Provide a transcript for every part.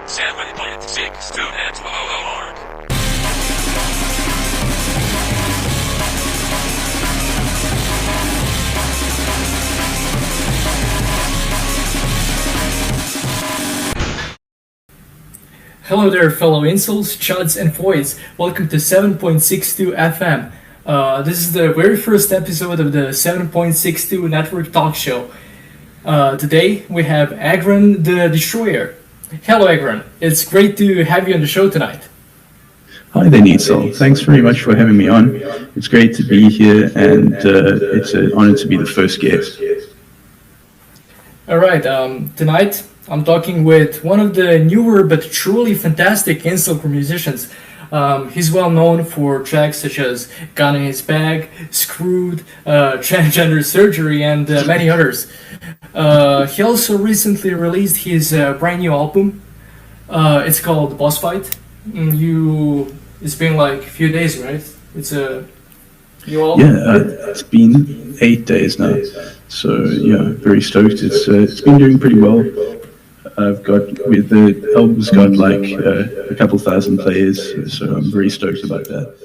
7.62 at org. Hello there, fellow incels, chuds, and voids. Welcome to 7.62 FM. This is the very first episode of the 7.62 Network Talk Show. Today we have Aegron the Destroyer. Hello, Aegron. It's great to have you on the show tonight. Hi there, Needsel. Thanks very much for having me on. It's great to be here, and it's an honor to be the first guest. All right. Tonight I'm talking with one of the newer but truly fantastic incelcore musicians. He's well known for tracks such as Gun in His Bag, Screwed, Transgender Surgery, and many others. He also recently released his brand new album. It's called Boss Fight. It's been like a few days, right? It's a new album. Yeah, it's been 8 days now. So yeah, very stoked. It's been doing pretty well. The album's got like a couple thousand players, so I'm very stoked about that.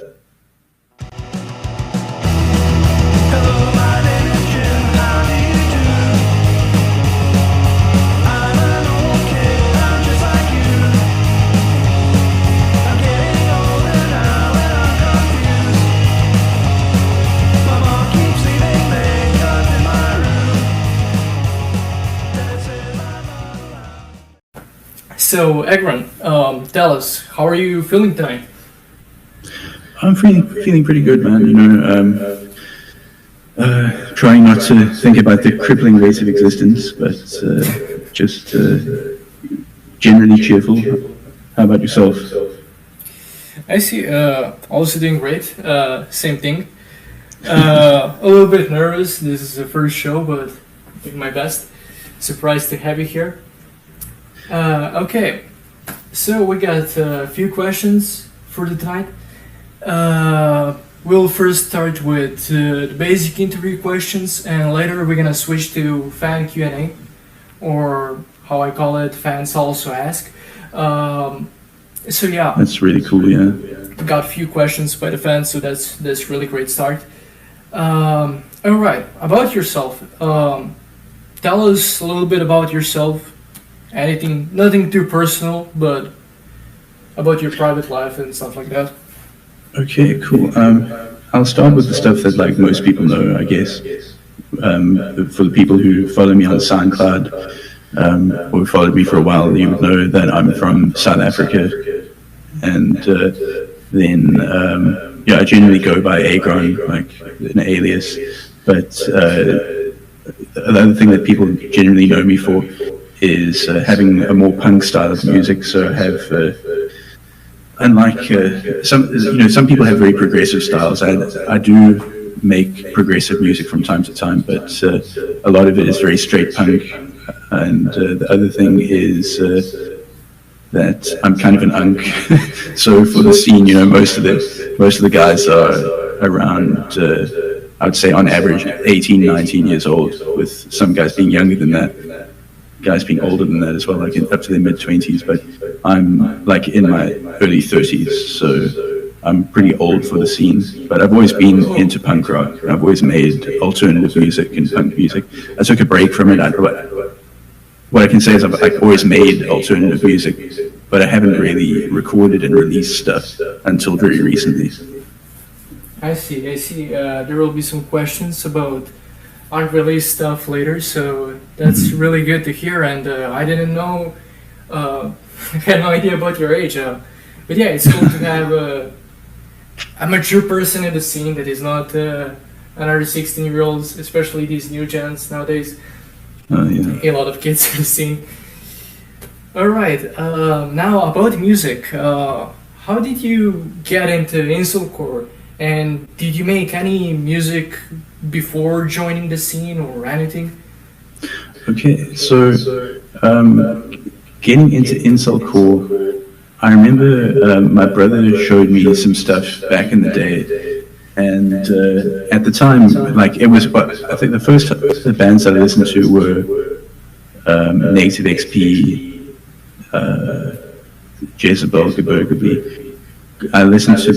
So, Aegron, tell us, how are you feeling tonight? I'm feeling pretty good, man. You know, trying not to think about the crippling weight of existence, but just generally cheerful. How about yourself? I see. Also doing great. Same thing. A little bit nervous. This is the first show, but doing my best. Surprised to have you here. Okay, so we got a few questions for the tonight. We'll first start with the basic interview questions, and later we're gonna switch to fan Q&A, or how I call it, fans also ask. So yeah, that's really cool. Yeah, we got a few questions by the fans, so that's really great start. All right, about yourself. Tell us a little bit about yourself. Anything, nothing too personal, but about your private life and stuff like that. Okay, cool. I'll start with the stuff that like most people know, I guess. For the people who follow me on SoundCloud, or followed me for a while, you would know that I'm from South Africa, and then I generally go by Aegron, like an alias. But the other thing that people generally know me for is having a more punk style of music. So I have, unlike some people have very progressive styles. I do make progressive music from time to time, but a lot of it is very straight punk. And the other thing is that I'm kind of an unk. So for the scene, you know, most of the guys are around, I would say on average 18, 19 years old, with some guys being younger than that. Guys being older than that as well, like up to their mid-20s, but I'm like in my early 30s, so I'm pretty old for the scene. But I've always been into punk rock. I've always made alternative music and punk music. I took a break from it. What I can say is I've always made alternative music, but I haven't really recorded and released stuff until very recently. I see. There will be some questions about unreleased stuff later, so that's really good to hear. And I didn't know, I had no idea about your age, but yeah, it's cool to have a mature person in the scene that is not another 16-year-olds, especially these new gens nowadays. A lot of kids in the scene. All right, now about music. How did you get into incelcore, and did you make any music before joining the scene or anything? Okay, so getting into incelcore, I remember my brother showed me some stuff back in the day, and at the time, like it was, I think the bands that I listened to were Negative XP, Jezebel, Gebergely. I listened to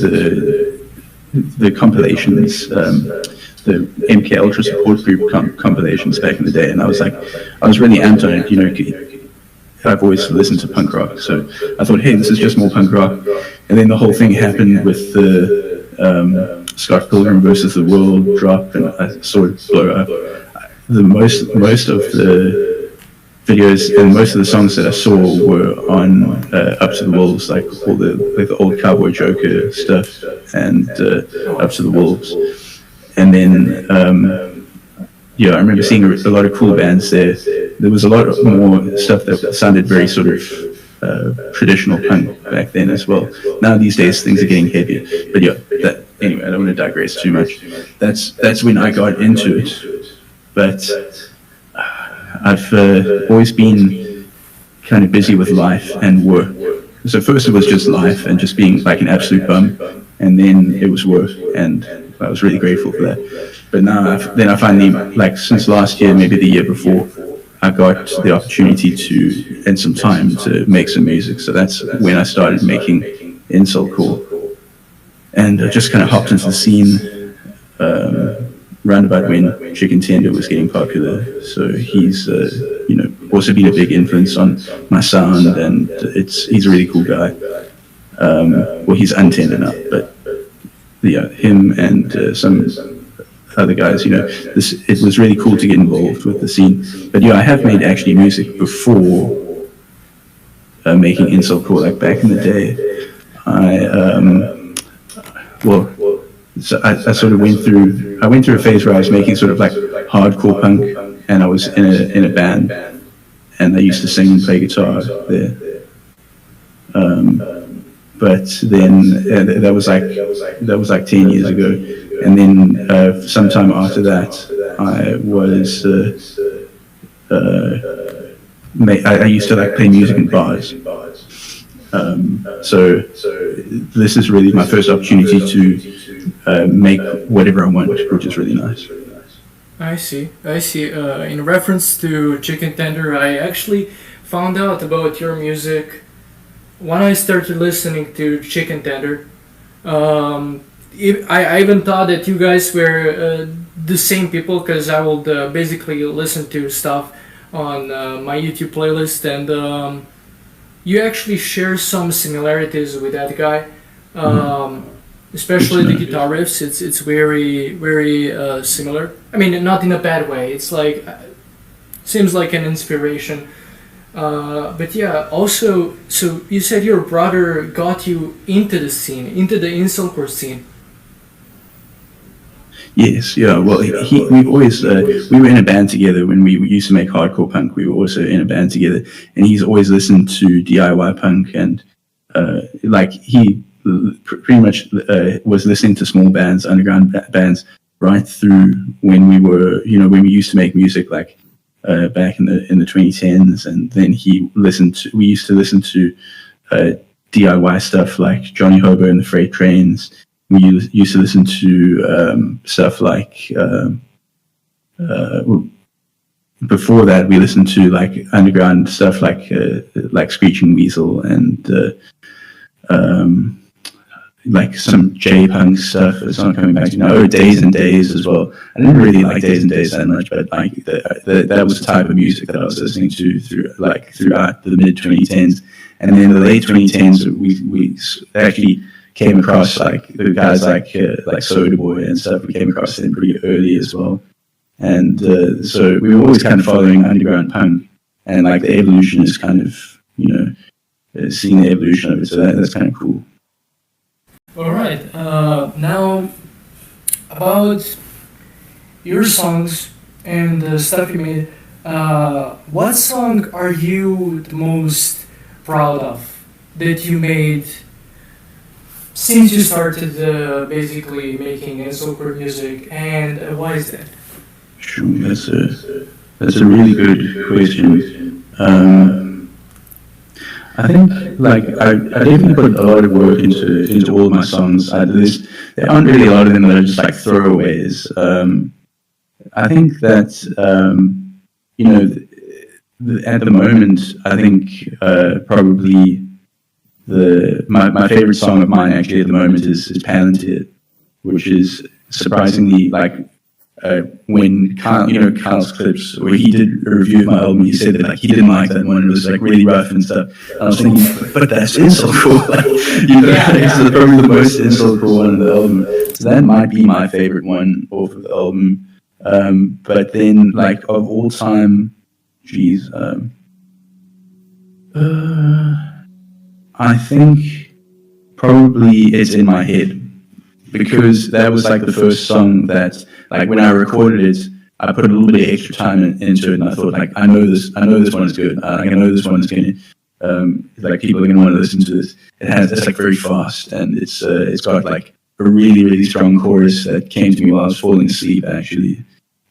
the compilations, the MK Ultra support group compilations back in the day, and I was really amped on it. You know, I've always listened to punk rock, so I thought, hey, this is just more punk rock. And then the whole thing happened with the Scott Pilgrim versus the World drop, and I saw it blow up. The most of the videos and most of the songs that I saw were on Up to the Wolves, like all the old Cowboy Joker stuff and Up to the Wolves. And then I remember seeing a lot of cool bands there. There was a lot more stuff that sounded very sort of traditional punk back then as well. Now these days things are getting heavier. But anyway, I don't want to digress too much. That's when I got into it. But I've always been kind of busy with life and work. So first it was just life and just being like an absolute bum, and then it was work, and I was really grateful for that. But now I finally, like since last year, maybe the year before, I got the opportunity and some time to make some music. So that's when I started making incelcore, and I just kind of hopped into the scene round about when Chicken Tender was getting popular. So he's also been a big influence on my sound, and he's a really cool guy. Well, he's untender now, but him and some other guys, it was really cool to get involved with the scene. But I have made actually music before making incelcore, like back in the day. I sort of went through a phase where I was making sort of like hardcore punk, and I was in a band, and I used to sing and play guitar there. But then that was like 10 years ago, and then sometime after that, I used to like play music in bars. So this is really my first opportunity to make whatever I want, which is really nice. I see. In reference to Chicken Tender, I actually found out about your music when I started listening to Chicken Tender. I even thought that you guys were the same people, because I would basically listen to stuff on my YouTube playlist, and you actually share some similarities with that guy. Especially the guitar riffs, it's very, very similar. I mean, not in a bad way. It's like seems like an inspiration. But yeah, also, so you said your brother got you into the scene, into the incelcore scene. Yes, yeah. Well, we've always we were in a band together when we used to make hardcore punk. We were also in a band together, and he's always listened to DIY punk, and he pretty much was listening to small bands, underground bands, right through when we were, when we used to make music, like back in the 2010s, and then we used to listen to DIY stuff like Johnny Hobo and the Freight Trains. We used to listen to stuff like before that we listened to like underground stuff like Screeching Weasel and like some J-punk stuff. It's not coming back to now. Days and Days as well. I didn't really like Days and Days that much, but like that was the type of music that I was listening to throughout the mid 2010s, and then in the late 2010s we actually came across like the guys like Soda Boy and stuff. We came across them pretty early as well, and so we were always kind of following underground punk, and like the evolution is kind of seeing the evolution of it. So that's kind of cool. All right. Now about your songs and the stuff you made. What song are you the most proud of that you made since you started basically making incelcore music, and why is that? Sure, that's a really good question. I think I definitely put a lot of work into all of my songs. There aren't really a lot of them that are just like throwaways. I think that at the moment, I think probably my favorite song of mine actually at the moment is Palantir, which is surprisingly like when Kyle's clips, where he did a review of my album, he said that like he didn't like that one, it was like really rough and stuff. And I was thinking, but that's incelcore, like, it's probably the most incelcore one of the album. So that might be my favorite one off of the album. But then like of all time, I think probably It's In My Head, because that was like the first song that, like, when I recorded it, I put a little bit of extra time into it, and I thought, like, I know this one is good. I know this one is gonna, like, people are gonna want to listen to this. It's like very fast, and it's got like a really, really strong chorus that came to me while I was falling asleep. Actually,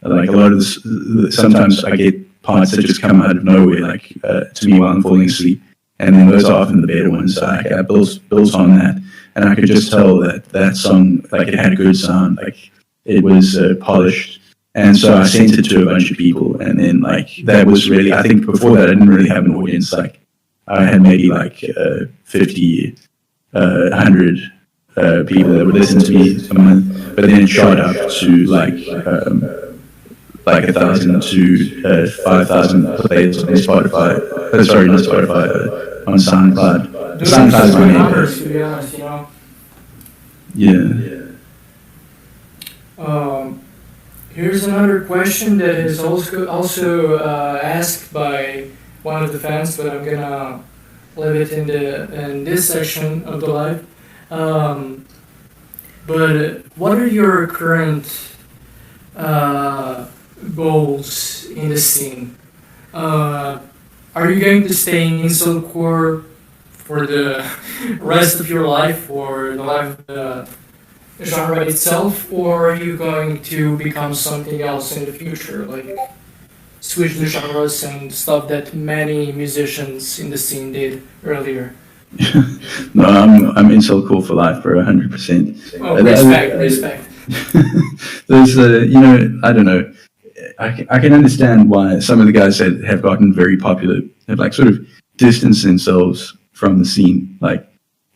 like a lot of this, sometimes I get parts that just come out of nowhere, like to me while I'm falling asleep, and then those are often the better ones. So I built on that. And I could just tell that song, like, it had a good sound, like it was polished. And so I sent it to a bunch of people, and then like that was really, I think before that I didn't really have an audience. Like I had maybe like 50, 100 people that would listen to me a month, but then it shot up to like 1,000 to 5,000 plays on Spotify. Sorry, not Spotify, on SoundCloud. SoundCloud is my numbers, to be honest, Yeah. Here's another question that is also asked by one of the fans, but I'm gonna leave it in this section of the live. But what are your current goals in the scene? Are you going to stay in incelcore for the rest of your life, or the life of the genre itself, or are you going to become something else in the future, like switch the genres and stuff that many musicians in the scene did earlier? No, I'm incelcore for life, bro, 100%. Oh, respect. There's I don't know. I can understand why some of the guys that have gotten very popular have like sort of distanced themselves from the scene, like,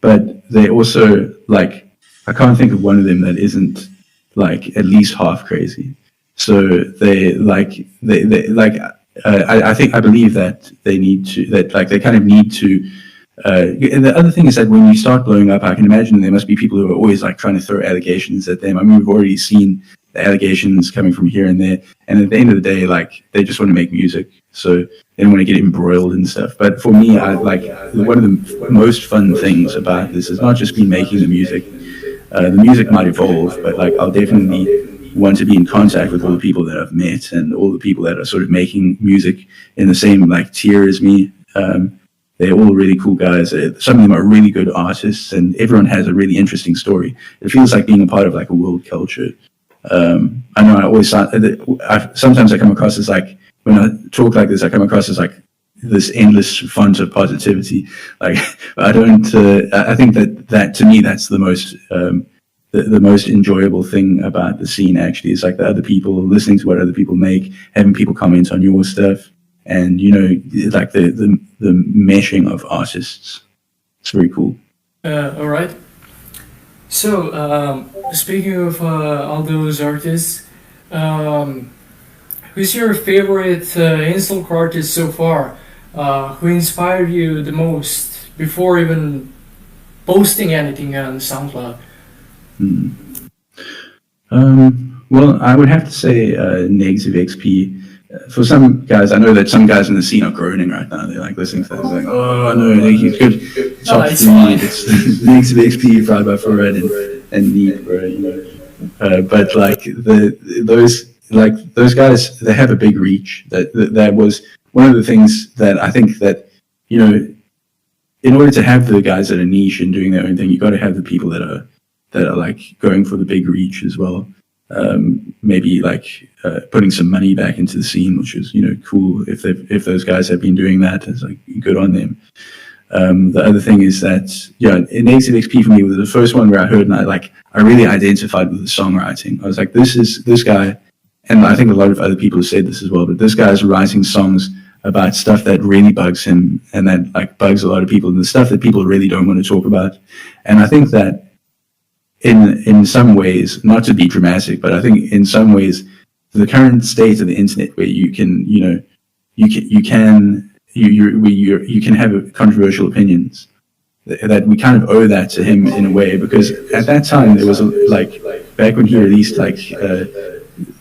but they also, like, I can't think of one of them that isn't like at least half crazy. So I believe that they need to, that like they kind of need to. And the other thing is that when you start blowing up, I can imagine there must be people who are always like trying to throw allegations at them. I mean, we've already seen the allegations coming from here and there, and at the end of the day, like, they just want to make music, so they don't want to get embroiled and stuff. But for me, I like, one of the most fun things about this is not just me making the music. The music might evolve, but like, I'll definitely want to be in contact with all the people that I've met and all the people that are sort of making music in the same like tier as me. They're all really cool guys. Some of them are really good artists, and everyone has a really interesting story. It feels like being a part of like a world culture. I know I always sometimes I come across as like, when I talk like this, I come across as like this endless font of positivity. Like, I don't. I think that to me, that's the most the most enjoyable thing about the scene. Actually, is like the other people, listening to what other people make, having people comment on your stuff, and like the meshing of artists. It's very cool. All right. So, speaking of all those artists, who's your favorite incelcore artist so far? Who inspired you the most before even posting anything on SoundCloud? Well, I would have to say Negative XP. For some guys, I know that some guys in the scene are groaning right now. They're like listening to this, like, oh no, he's good. Top it's 3, fine. it's Negative XP, Fried by Forehead, and Neat, bro. But like those guys, they have a big reach. That was one of the things that I think that, in order to have the guys that are niche and doing their own thing, you got to have the people that are like going for the big reach as well. Maybe like putting some money back into the scene, which is cool. If those guys have been doing that, it's like good on them. The other thing is that Negative XP for me was the first one where I heard, and I really identified with the songwriting. I was like, this guy, and I think a lot of other people have said this as well, but this guy's writing songs about stuff that really bugs him and that like bugs a lot of people, and the stuff that people really don't want to talk about. And I think that in some ways, not to be dramatic, but I think in some ways, the current state of the internet, where you can, you can have controversial opinions, that we kind of owe that to him in a way, because at that time there was back when he released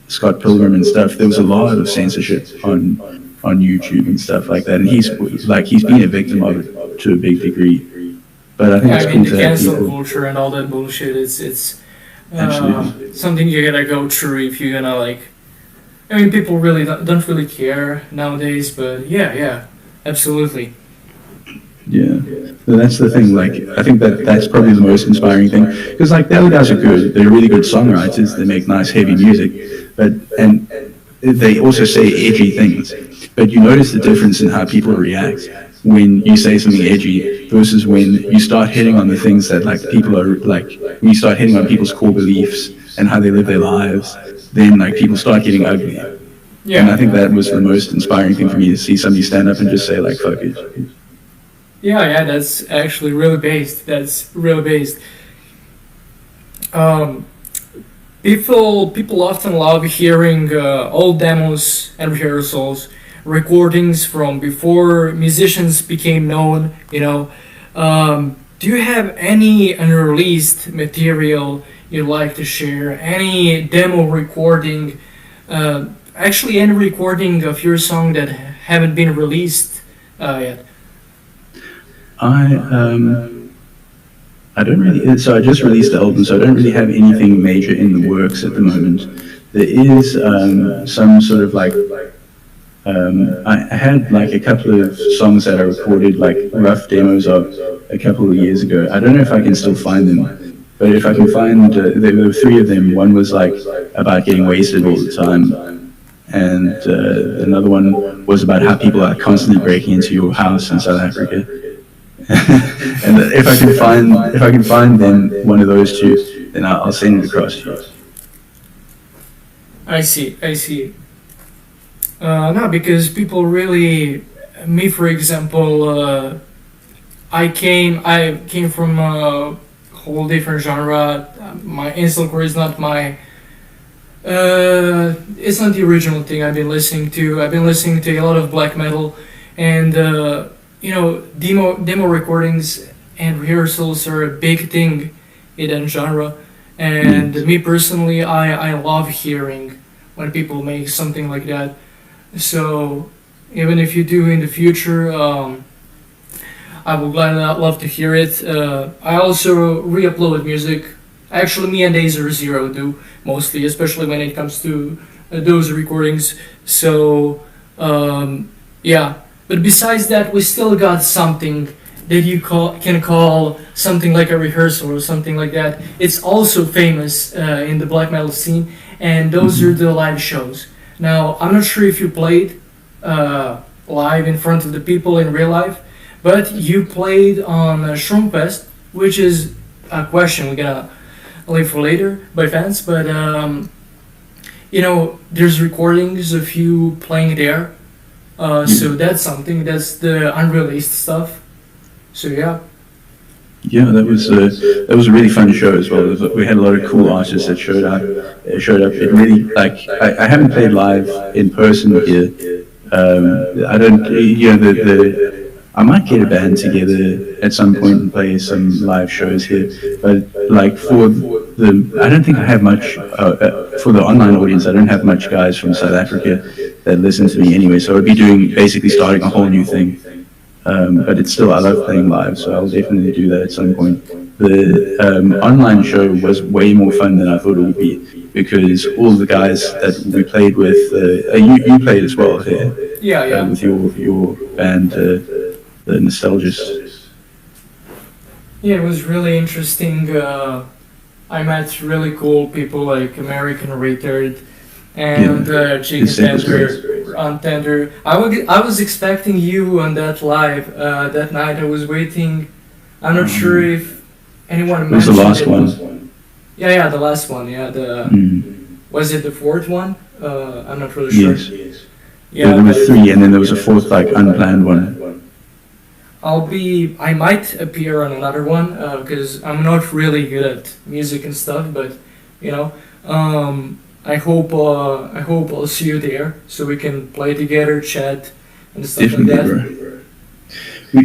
Scott Pilgrim and stuff, there was a lot of censorship on YouTube and stuff like that, and he's been a victim of it to a big degree. But I think it's cool the to have cancel people. culture and all that bullshit. It's Absolutely. something you're gonna go through if you're gonna like. I mean, people really don't really care nowadays, but yeah, absolutely. Yeah, so that's the thing. Like, I think that's probably the most inspiring thing, because like the other guys are good. They're really good songwriters. They make nice heavy music, and they also say edgy things. But you notice the difference in how people react when you say something edgy versus when you start hitting on the things that like people are like. When you start hitting on people's core beliefs and how they live their lives, then like people start getting ugly. Yeah. And I think that was the most inspiring thing for me, to see somebody stand up and just say like "fuck it." Yeah, that's actually really based. That's really based. People often love hearing old demos and rehearsals, recordings from before musicians became known. Do you have any unreleased material you'd like to share? Any demo recording? Actually, any recording of your song that haven't been released yet? I don't really. So I just released the album, so I don't really have anything major in the works at the moment. There is some sort of like. I had like a couple of songs that I recorded, like rough demos of a couple of years ago. I don't know if I can still find them, but if I can find, there were three of them. One was like about getting wasted all the time, and another one was about how people are constantly breaking into your house in South Africa. And if I can find then one of those two, then I'll send it across to you. I see. No, because people really, me for example, I came from a whole different genre. My incelcore is not my. It's not the original thing I've been listening to. I've been listening to a lot of black metal, and demo recordings and rehearsals are a big thing in that genre. And me personally, I love hearing when people make something like that. So even if you do in the future, I would love to hear it. I also re-upload music. Actually, me and Azer Zero do mostly, especially when it comes to those recordings. So yeah. But besides that, we still got something that you can call something like a rehearsal or something like that. It's also famous in the black metal scene, and those are the live shows. Now, I'm not sure if you played live in front of the people in real life, but you played on Schrumpfest, which is a question we're gonna leave for later by fans. But there's recordings of you playing there. So that's something. That's the unreleased stuff. So yeah. Yeah, that was a really fun show as well. We had a lot of cool artists that showed up. It really, like, I haven't played live in person here. I don't, I might get a band together at some point and play some live shows here. But like I don't think I have much for the online audience. I don't have much guys from South Africa that listen to me anyway. So I'd be basically starting a whole new thing. But it's still, I love playing live, so I'll definitely do that at some point. The online show was way more fun than I thought it would be, because all the guys that we played with, you played as well here. Yeah. With your band, the Nostalgists. Yeah, it was really interesting. I met really cool people like American Retard and Chicken Tender on Tender. I was expecting you on that live that night. I was waiting. I'm not sure if anyone mentioned it. Was the last one? Yeah, the last one. Yeah, was it the fourth one? I'm not really sure. Yes. There were three, and then there was a fourth, like, unplanned one. I might appear on another one because I'm not really good at music and stuff, but you know, I hope I'll see you there so we can play together, chat, and stuff Definitely, like that. bro.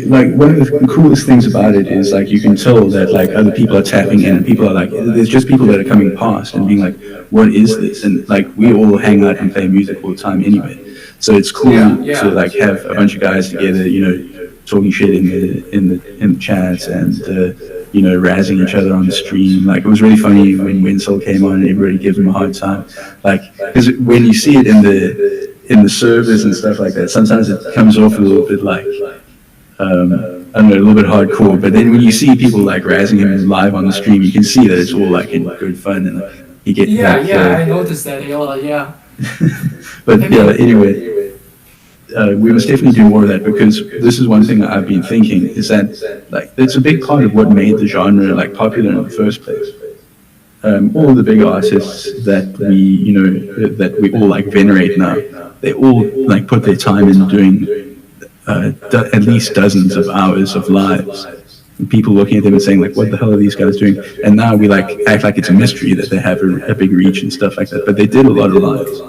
Like, one of the coolest things about it is, like, you can tell that, like, other people are tapping in, and people are like, there's just people that are coming past and being like, what is this? And like, we all hang out and play music all the time anyway, so it's cool to like have a bunch of guys together, you know, talking shit in the chats and you know, razzing each other on the stream. Like, it was really funny when Winsel came on and everybody gives him a hard time, like, because when you see it in the servers and stuff like that, sometimes it comes off a little bit like I don't know, a little bit hardcore, but then when you see people like razzing him live on the stream, you can see that it's all like in good fun, and you get I noticed that a lot, yeah. But anyway, we must definitely do more of that, because this is one thing that I've been thinking, is that, like, it's a big part of what made the genre like popular in the first place. All the big artists that we all like venerate now, they all like put their time in doing at least dozens of hours of lives. And people looking at them and saying, like, what the hell are these guys doing? And now we like act like it's a mystery that they have a big reach and stuff like that. But they did a lot of lives.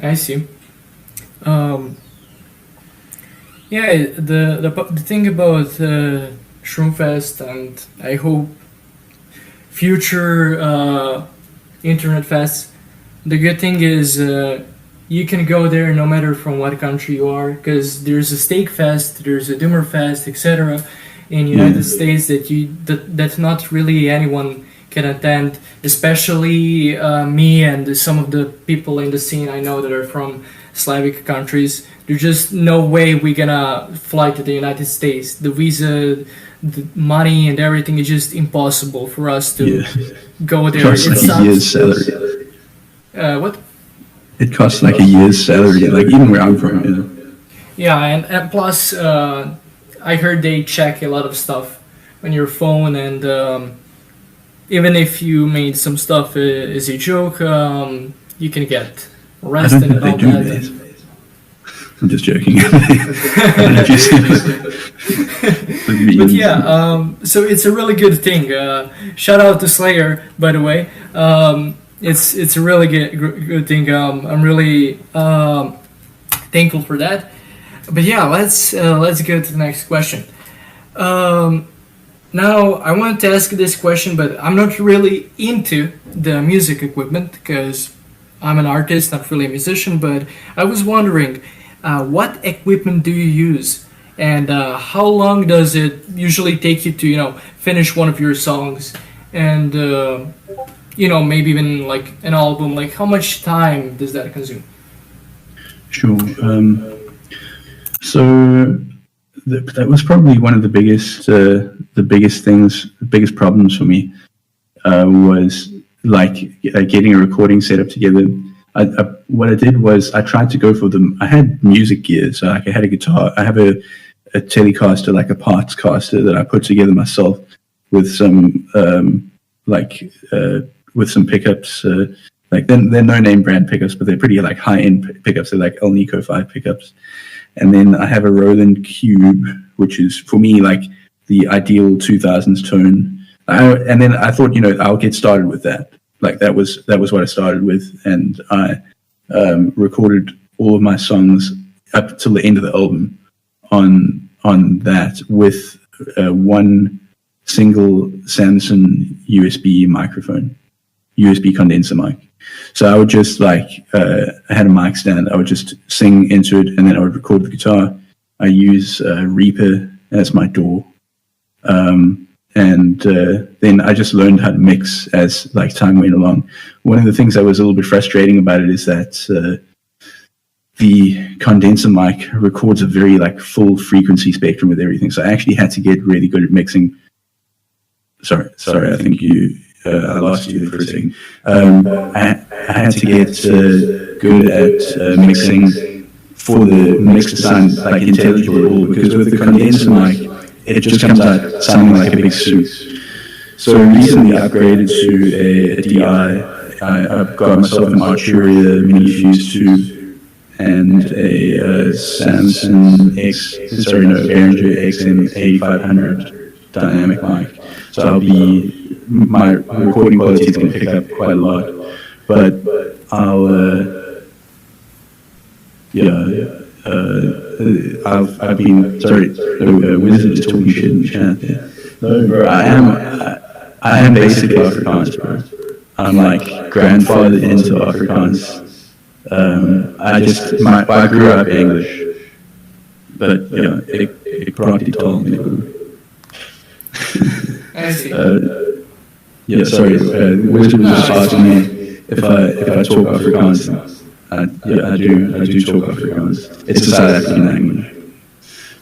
I see. The thing about Shroomfest, and I hope future internet fests, the good thing is you can go there no matter from what country you are, because there's a Steak Fest, there's a Doomer Fest, etc. in United States that not really anyone can attend, especially me and some of the people in the scene I know that are from Slavic countries. There's just no way we're gonna fly to the United States. The visa, the money and everything is just impossible for us to go there. It costs like a year's salary. What? It costs like a year's salary, like even where I'm from, you know. Yeah, and plus, I heard they check a lot of stuff on your phone, and even if you made some stuff as a joke, you can get arrested and all that. I'm just joking. But yeah, so it's a really good thing. Shout out to Slayer, by the way. It's a really good thing. I'm really thankful for that. But yeah, let's go to the next question. Now I wanted to ask this question, but I'm not really into the music equipment because I'm an artist, not really a musician. But I was wondering, what equipment do you use, and how long does it usually take you to finish one of your songs, and maybe even like an album? Like, how much time does that consume? Sure. So that was probably one of the biggest problems for me, was like getting a recording setup together. What I did was I tried to go for them. I had music gear, so like I had a guitar. I have a Telecaster, like a parts caster that I put together myself with some with some pickups. Like they're no name brand pickups, but they're pretty like high end pickups. They're like Alnico 5 pickups. And then I have a Roland Cube, which is for me like the ideal 2000s tone. And then I thought, I'll get started with that. Like that was what I started with, and I recorded all of my songs up till the end of the album on that with one single Samsung USB microphone, USB condenser mic. So I would just I had a mic stand. I would just sing into it, and then I would record the guitar. I use Reaper as my DAW. And then I just learned how to mix as like time went along. One of the things that was a little bit frustrating about it is that the condenser mic records a very like full frequency spectrum with everything. So I actually had to get really good at mixing. Sorry, I think I lost you for a second. I had to get good at mixing for the mix to sound like intelligible at all, because with the condenser mic, it just comes out sounding like a big suit. So recently I upgraded to a DI. I've got myself an Arturia Mini Fuse 2, and a Behringer XM8500 dynamic mic. So my recording quality is going to pick up quite a lot, but I've been, sorry, Wizard is talking shit in the chat there. No, bro, I am basically Afrikaans, bro. I'm like grandfathered into Afrikaans. I grew up English, but ik praat die taal niet goed. I see. Sorry, Wizard was just asking me if I talk Afrikaans. I do talk Afrikaans. It's a South African language.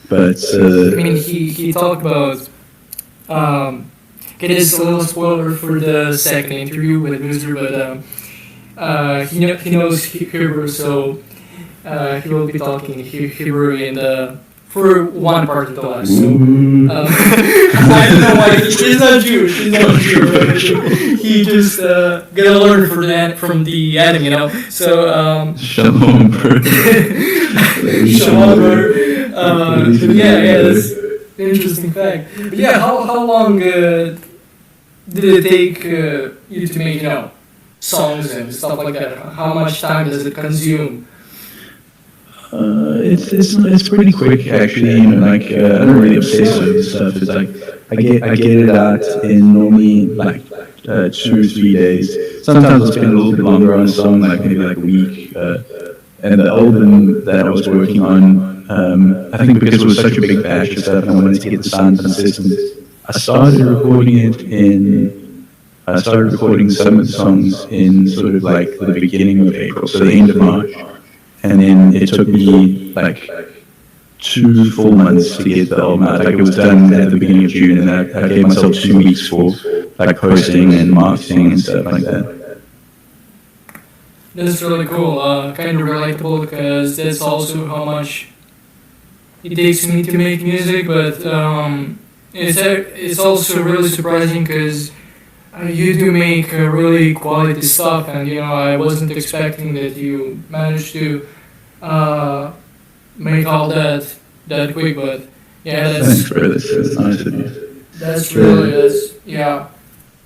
But I mean, he talked about. It is a little spoiler for the second interview with Wizard, but he knows Hebrew, so he will be talking Hebrew for one part of the class. So I don't know why he's not Jewish. He's not Jewish. He just gotta learn from the anime, you know. So Shalom, bro. Shalom, bro. Yeah, that's an interesting fact. But yeah, how long did it take you to make, songs and stuff like that? How much time does it consume? It's pretty quick actually. I don't really obsess over stuff. It's like I get it out in normally like 2 or 3 days. Sometimes I'll spend a little bit longer on a song, like maybe like a week. And the album that I was working on, I think because it was such a big batch of stuff, and I wanted to get the sound consistent. I started recording some of the songs in sort of like the beginning of April, so the end of March. And then it took me like 2 full months to get the album out. Like it was done at the beginning of June, and I gave myself 2 weeks for like posting and marketing and stuff like that. That's really cool. Kind of relatable because that's also how much it takes me to make music. But it's also really surprising because you do make really quality stuff, and I wasn't expecting that you managed to make all that quick. But yeah, thanks, bro. That's nice of you. Yeah.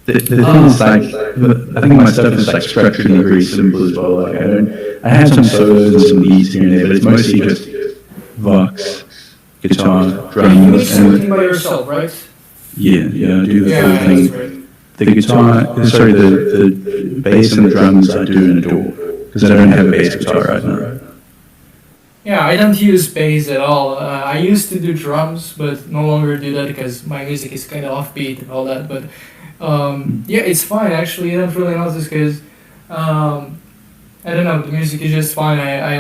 The thing is, like, I think my stuff is like structurally very simple as well. Like I have some solos and some leads here and there, but it's mostly just vox, guitar, drums. You make everything by yourself, right? Yeah, I do the whole thing. Right. The bass and the drums I do in a DAW, because I don't have a bass guitar right now. Yeah, I don't use bass at all. I used to do drums, but no longer do that because my music is kind of offbeat and all that. But yeah, it's fine actually. I don't really notice because I don't know. The music is just fine. I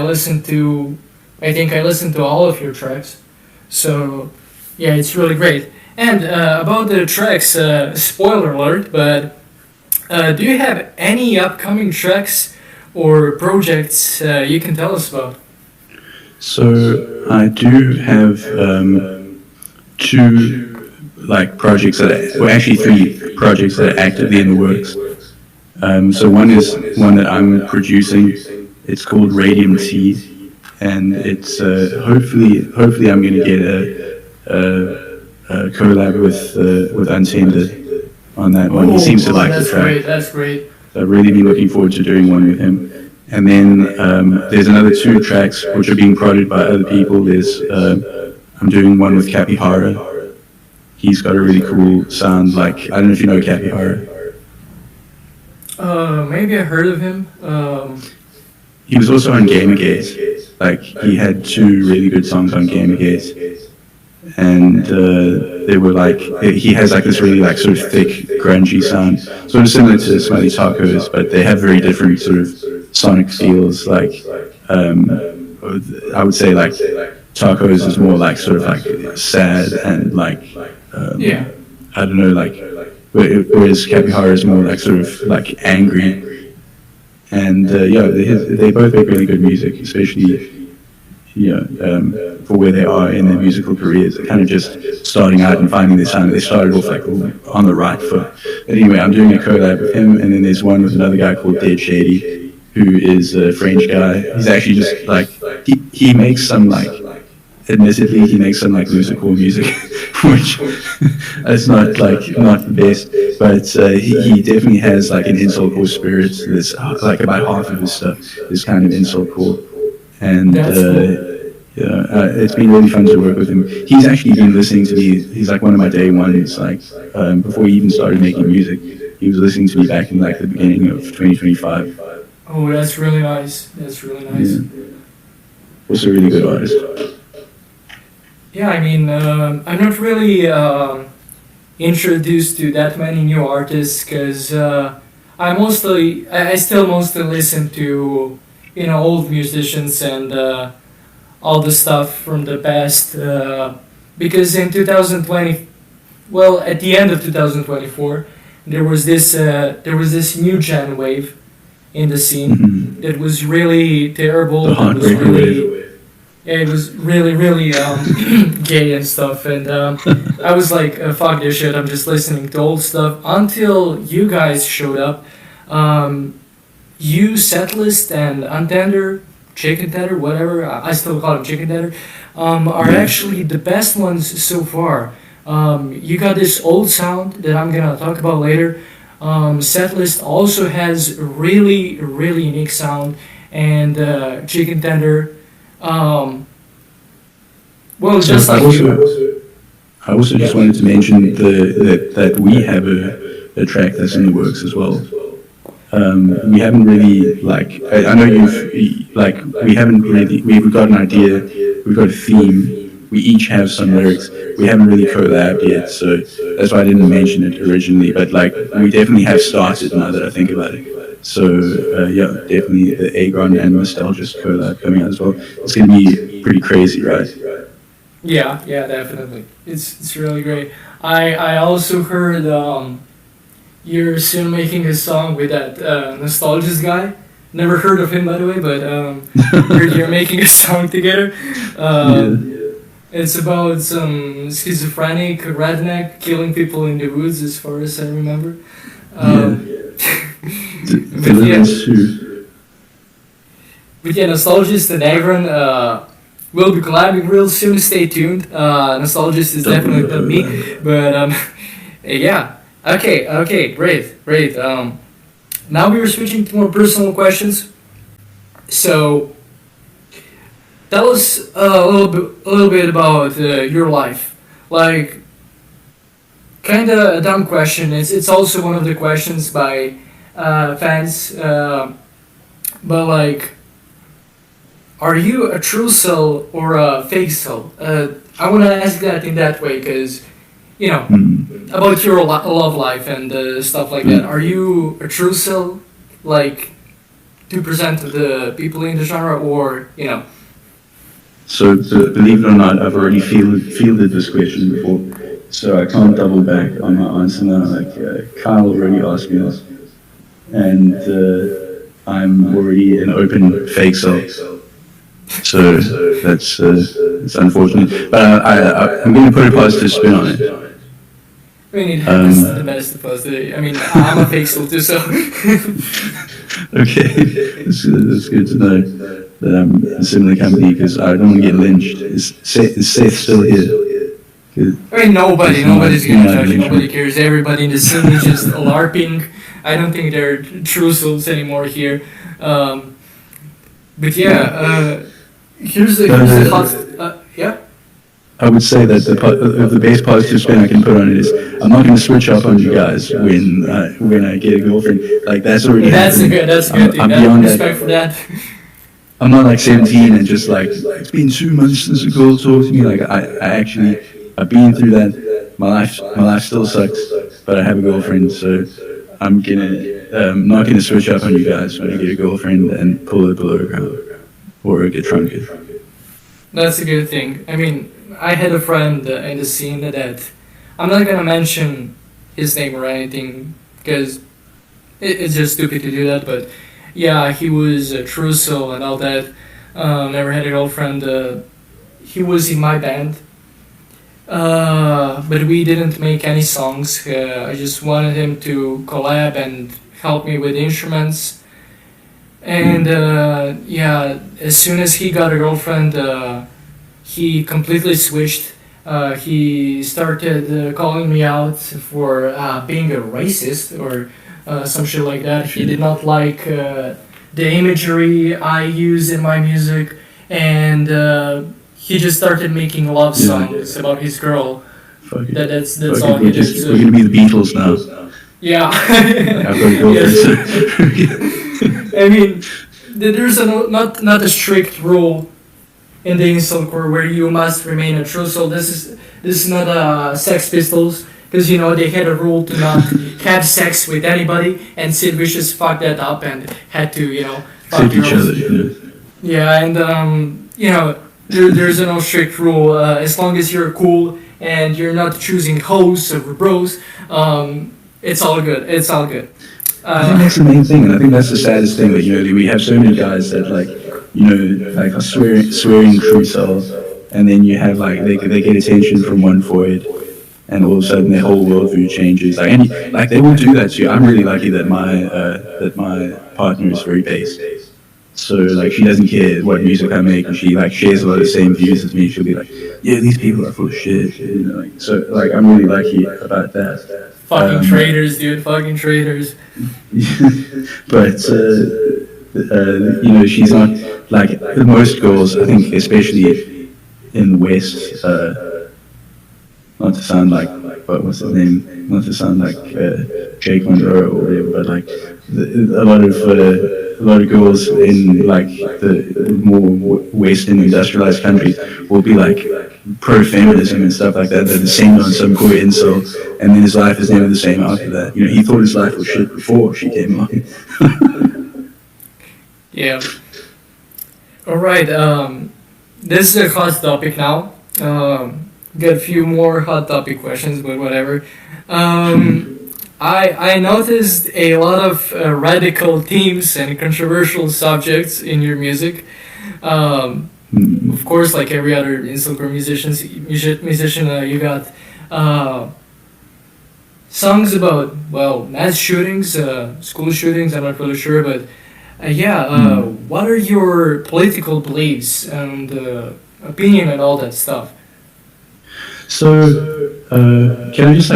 think I listened to all of your tracks, so yeah, it's really great. And about the tracks, spoiler alert, but do you have any upcoming tracks or projects you can tell us about? So I do have 2 projects actually 3 projects that are actively in the works. So one is one that I'm producing. It's called Radium Tea, and it's hopefully I'm going to get a collab with Untended on that one. He seems to like the track. That's great. I've really been looking forward to doing one with him. And then there's another 2 tracks which are being prodded by other people. I'm doing one with Capihara. He's got a really cool sound. Like, I don't know if you know Capihara. Maybe I heard of him. He was also on Gamergate. Like, he had 2 really good songs on Gamergate. And they were like, he has like this really like sort of thick, grungy sound, sort of similar to Smelly Tacos, but they have very different sort of sonic feels. Like, I would say like Tacos is more like sort of like sad and like, I don't know, like, whereas Capihara is more like sort of like angry. And they both make really good music, especially for where they are in their musical careers. They're kind of just starting out and finding their sound. They started off like on the right foot. But anyway, I'm doing a collab with him, and then there's one with another guy called Dead Shady, who is a French guy. He's actually just like he makes some like. Admittedly, he makes some like losercore music, which is not the best. But he definitely has like an incelcore spirit. That's like about half of his stuff is kind of incelcore, and it's been really fun to work with him. He's actually been listening to me. He's like one of my day ones. Like before he even started making music, he was listening to me back in like the beginning of 2025. Oh, that's really nice. That's really nice. Yeah. Also, a really good artist. Yeah, I mean, I'm not really introduced to that many new artists because I still mostly listen to old musicians and all the stuff from the past because in 2020, well, at the end of 2024, there was this new gen wave in the scene that was really terrible. The heartbreaker wave. Yeah, it was really gay and stuff, and I was like, fuck this shit, I'm just listening to old stuff, until you guys showed up. You, Setlist, and Untender, Chicken Tender, whatever, I still call them Chicken Tender, are actually the best ones so far. You got this old sound that I'm gonna talk about later. Setlist also has really unique sound, and Chicken Tender, well, just like I also just wanted to mention that we have a track that's in the works as well. We haven't really I know we haven't really we've got an idea, we've got a theme, we each have some lyrics. We haven't really collabed yet, so that's why I didn't mention it originally. But we definitely have started now that I think about it. So yeah, definitely the Aegron and Nostalgist collab coming out as well. It's gonna be pretty crazy, right? Yeah, definitely. It's really great. I also heard you're soon making a song with that Nostalgist guy. Never heard of him, by the way, but heard you're making a song together. It's about some schizophrenic redneck killing people in the woods, as far as I remember. But yeah, Nostalgist and Aegron will be collabing real soon. Stay tuned. Nostalgist is definitely not me, but yeah. Okay, great. Now we are switching to more personal questions. So, tell us a little bit about your life. Like, kind of a dumb question. It's also one of the questions by fans. But like, are you a true cell or a fake cell? I want to ask that in that way because, about your love life and stuff like that. Are you a true cell, like 2% of the people in the genre, or So believe it or not, I've already fielded this question before, so I can't double back on my answer now. Kyle already asked me this, and I'm already an open fake cell. So that's it's unfortunate, but I'm going to put a positive spin on it. I mean, that's the best positive. I mean, I'm a fake cell too, so. Okay, that's good to know that I'm in a similar company because I don't want to get lynched. Is Seth still here? I mean, nobody's gonna judge you. Nobody cares. Everybody in the scene is just LARPing. I don't think they're true souls anymore here. But yeah, here's the hot. Yeah. I would say that the best positive spin I can put on it is I'm not going to switch up on you guys when I get a girlfriend. Like that's already happened. That's a good thing. I'm beyond respect for that. I'm not like 17 and just like it's been 2 months since a girl talked to me. Like I've been through that. My life still sucks, but I have a girlfriend, so I'm not gonna switch up on you guys when I get a girlfriend and pull it below ground or get drunk. That's a good thing. I mean, I had a friend in the scene that I'm not gonna mention his name or anything because it's just stupid to do that. But yeah, he was a true soul and all that. Never had a girlfriend. He was in my band, but we didn't make any songs. I just wanted him to collab and help me with instruments. And yeah, as soon as he got a girlfriend, he completely switched. He started calling me out for being a racist or some shit like that. He did not like the imagery I use in my music, and he just started making love songs about his girl. Fuck it. That's Fuck all it, he we're, did. just, So, we're gonna be the Beatles now. yeah. I've got a girlfriend. Yes. I mean, there's not a strict rule in the incelcore where you must remain a true soul. This is not Sex Pistols, because you know they had a rule to not have sex with anybody, and Sid Vicious fucked that up and had to fuck Save each girls. other, you know. Yeah, and there's no strict rule as long as you're cool and you're not choosing hoes or bros. It's all good. It's all good. I think that's the main thing, and I think that's the saddest thing that we have so many guys that like are swearing true self, and then you have like they get attention from one void, and all of a sudden their whole worldview changes. Like they will do that too. I'm really lucky that my partner is very based. So like she doesn't care what music I make, and she like shares a lot of the same views as me. She'll be like, yeah, these people are full of shit. So like I'm really lucky about that. Fucking traitors, dude. Fucking traitors. But she's not like most girls. I think, especially in the West. Not to sound like what's his name? Not to sound like Jake Monroe or whatever, but like a lot of girls in like the more Western industrialized countries will be like pro-feminism and stuff like that. They're the same on some cool incel, and then his life is never the same after that. He thought his life was shit before she came along. Yeah. All right. This is a hot topic now. Got a few more hot topic questions, but whatever. I noticed a lot of radical themes and controversial subjects in your music. Of course, like every other incelcore musician, you got songs about mass shootings, school shootings. I'm not really sure, but what are your political beliefs and opinion and all that stuff? So, can I just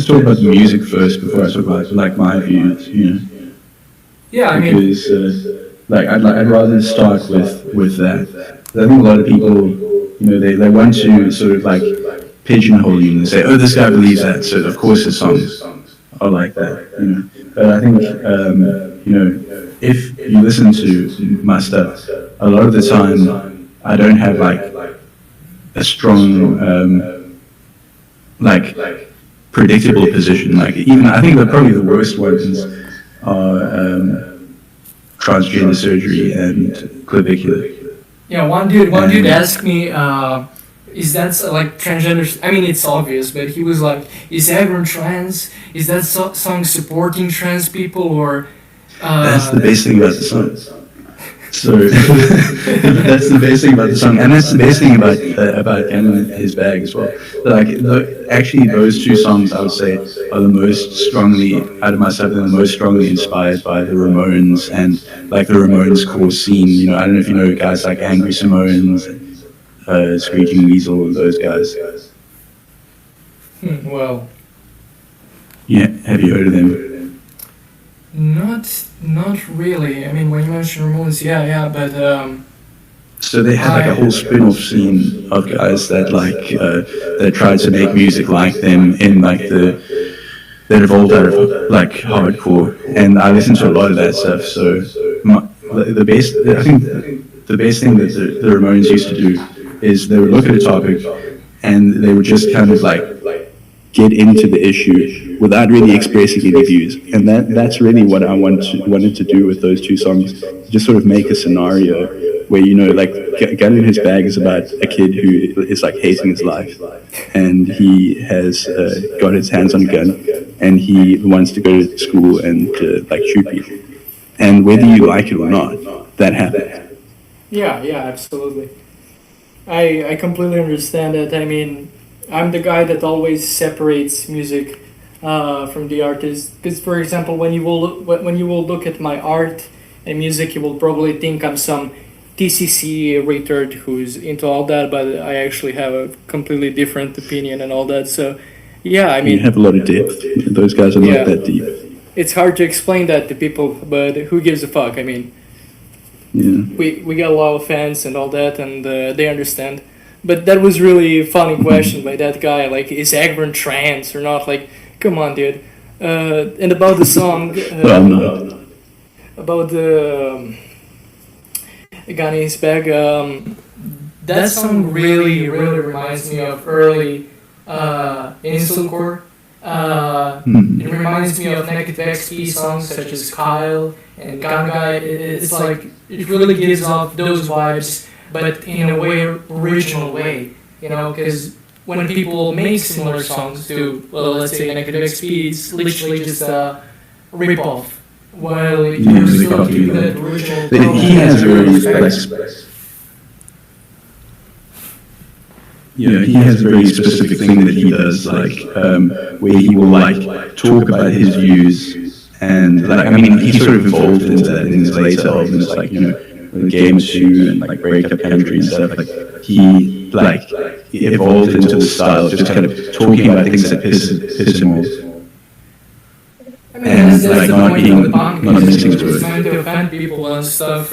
talk about the music first before I talk about like my views? Yeah, I mean, because I'd rather start with that. I think a lot of people, they want to sort of like pigeonhole you and say, oh, this guy believes that, so of course his songs are like that. But I think if you listen to my stuff, a lot of the time I don't have like a strong predictable position. Like even I think that probably the worst ones are transgender surgery and clavicular. Yeah, one dude asked me, is that like transgender? I mean, it's obvious, but he was like, is Aegron trans? Is that song supporting trans people or? That's the best thing about the song. So that's the best thing about the song, and that's the best thing about Gun His Bag as well. Like actually, those two songs I would say are the most strongly out of my stuff, and the most strongly inspired by the Ramones and like the Ramones core scene. I don't know if you know guys like Angry Samoans, Screeching Weasel, those guys. Well. Yeah, have you heard of them? Not really. I mean, when you mention Ramones, yeah, but so they had like a whole spin-off scene of guys that that tried to make music like them in like that evolved out of like hardcore, and I listened to a lot of that stuff. So the best thing that the Ramones used to do is they would look at a topic and they would just kind of like get into the issue without really expressing any views, and that's really what I wanted to do with those two songs. Just sort of make a scenario where like Gun in His Bag is about a kid who is like hating his life, and he has got his hands on a gun, and he wants to go to school and like shoot people, and whether you like it or not, that happens. Yeah, absolutely. I completely understand that. I mean, I'm the guy that always separates music from the artist. Because, for example, when you will look at my art, and music, you will probably think I'm some TCC retard who's into all that, but I actually have a completely different opinion and all that. So, yeah, I mean, You have a lot of depth. Those guys are Yeah. not that deep. it's hard to explain that to people, but who gives a fuck? I mean, Yeah. we got a lot of fans and all that, and they understand. But that was really a funny question by that guy. Like, is Aegron trans or not? Like, come on, dude. And about the song, Well, I'm not. about the Ghani's bag, that song really, really reminds me of early incelcore. It reminds me of Naked XP songs such as Kyle and Gangai. It's like, it really gives off those vibes, but in a way, original way, you know, because when people make similar songs to, well, let's say Naked XP, it's literally just a rip-off, while you're they still copy keeping that. that original He tone. has a very he has a very specific thing that he does, like where he will like talk about his views, and like I mean he's sort of evolved into that in his later albums, like the Game Shoe and like Breakup Country and stuff. Like he evolved into the style of just kind of talking about things that piss him off. I mean, And, that's like, the not point being- of the punk not music. listening to It's it. meant to offend people and stuff.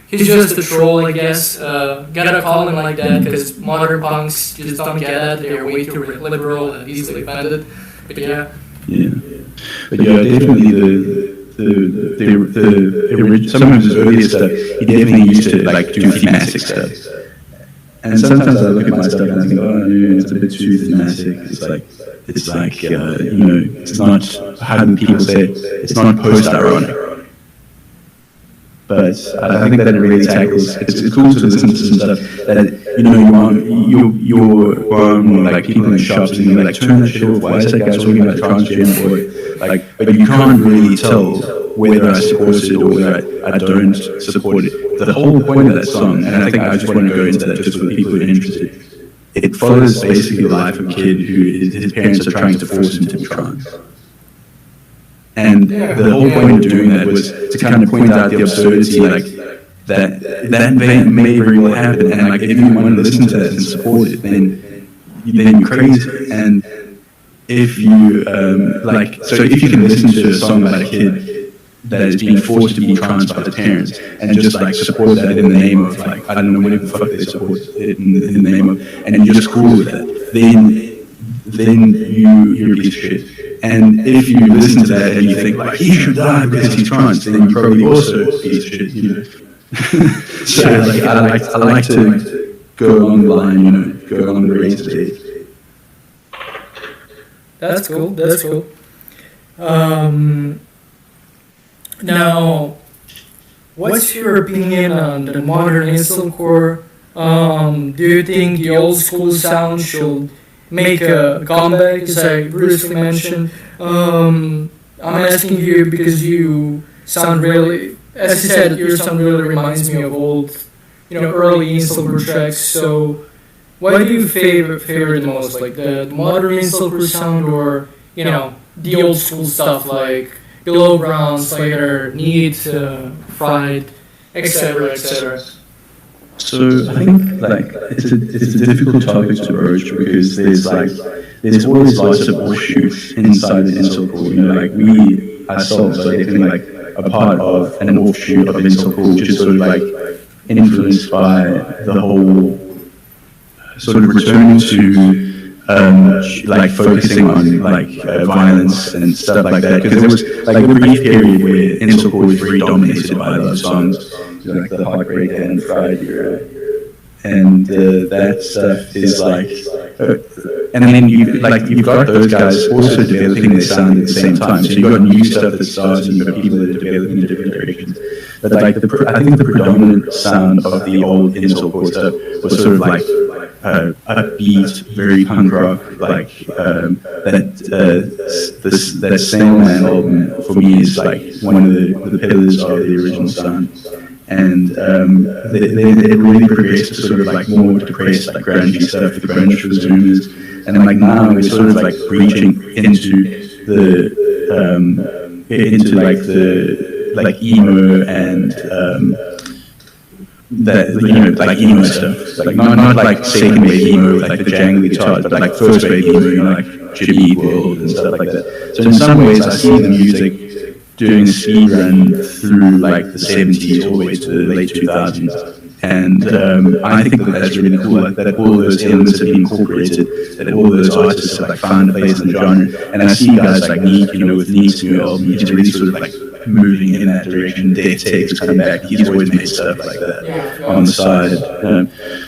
He's just a troll, I guess. Gotta call him like that because modern punks just don't get it. They're way too liberal and easily offended. But yeah, Yeah, but yeah, definitely some of his earlier stuff, he definitely used to like do thematic stuff. And sometimes I look at my stuff and I think, oh no, it's a bit too thematic. It's like it's not, how do people say it? It's not post-ironic. But I think that it really tackles. It's cool to listen to some stuff that you're like people in the shops and you're like, turn that shit off. Why is that guy talking about transgender boy? Like, but you can't really tell whether I support it or whether I don't support it. The whole point of that song, and I think I just want to go into that just for the people who are interested. It follows basically the life of a kid who his parents are trying to force him to be trans. And the whole point of doing that was to kind of point out the absurdity, like that may very well happen. And like if you want to listen to that and support it, then you're crazy. And if you so if you can listen to a song about a kid that is being forced to be trans by his parents and just like support that in the name of like I don't know whatever the fuck they support it in the name of, and you're just cool with that, then you're a piece of shit. And if you listen to that and you think like he should die because he's trans, then you're probably also a piece of shit, you know. So like I like to go along the line, go along the razor blade. that's cool. That's cool. Now, what's your opinion on the modern incelcore? Do you think the old school sound should make a comeback, as I briefly mentioned? I'm asking you because you sound really, as you said, your sound really reminds me of old, early incelcore tracks. So, what do you favor the most, like the modern incelcore sound or the old school stuff like Below Ground, Slater, Need, Fried, etc., etc.? So I think like it's a difficult topic to broach because there's always lots of offshoots inside the incelcore. Like we ourselves are definitely like a part of an offshoot of incelcore, which is sort of like influenced by the whole sort of returning to like focusing on like violence and stuff like that, because there was like a brief period where incelcore was very dominated by those songs, like the Heartbreaker and Fried era, and that stuff is like, and then you've got those guys also developing their sound at the same time. So you've got new stuff that starts, and you've got people that are developing in different directions. But like I think the predominant sound of the old incelcore stuff was sort of like upbeat, very punk rock, like that Sailman album for me is like one of the pillars of the original sound. And it really progressed to sort of like more depressed, like grungy stuff with the grunge for the Zoomers, and then like now we're sort of like breaching into like emo and that, you know, like emo stuff, like not like second wave emo, like the jangly guitars, but like first wave emo, you know, like Jimmy Eat World and stuff like that. So in some ways, I see the music doing a speed run through like the 70s all the way to the late 2000s. And I think that that's really cool, like, that all those elements have been incorporated, that all those artists have like found a place in the genre. And I see guys like Neek, you know, with Neek's new album, he's really sort of like moving in that direction. Death Takes come back, he's always made stuff like that on the side.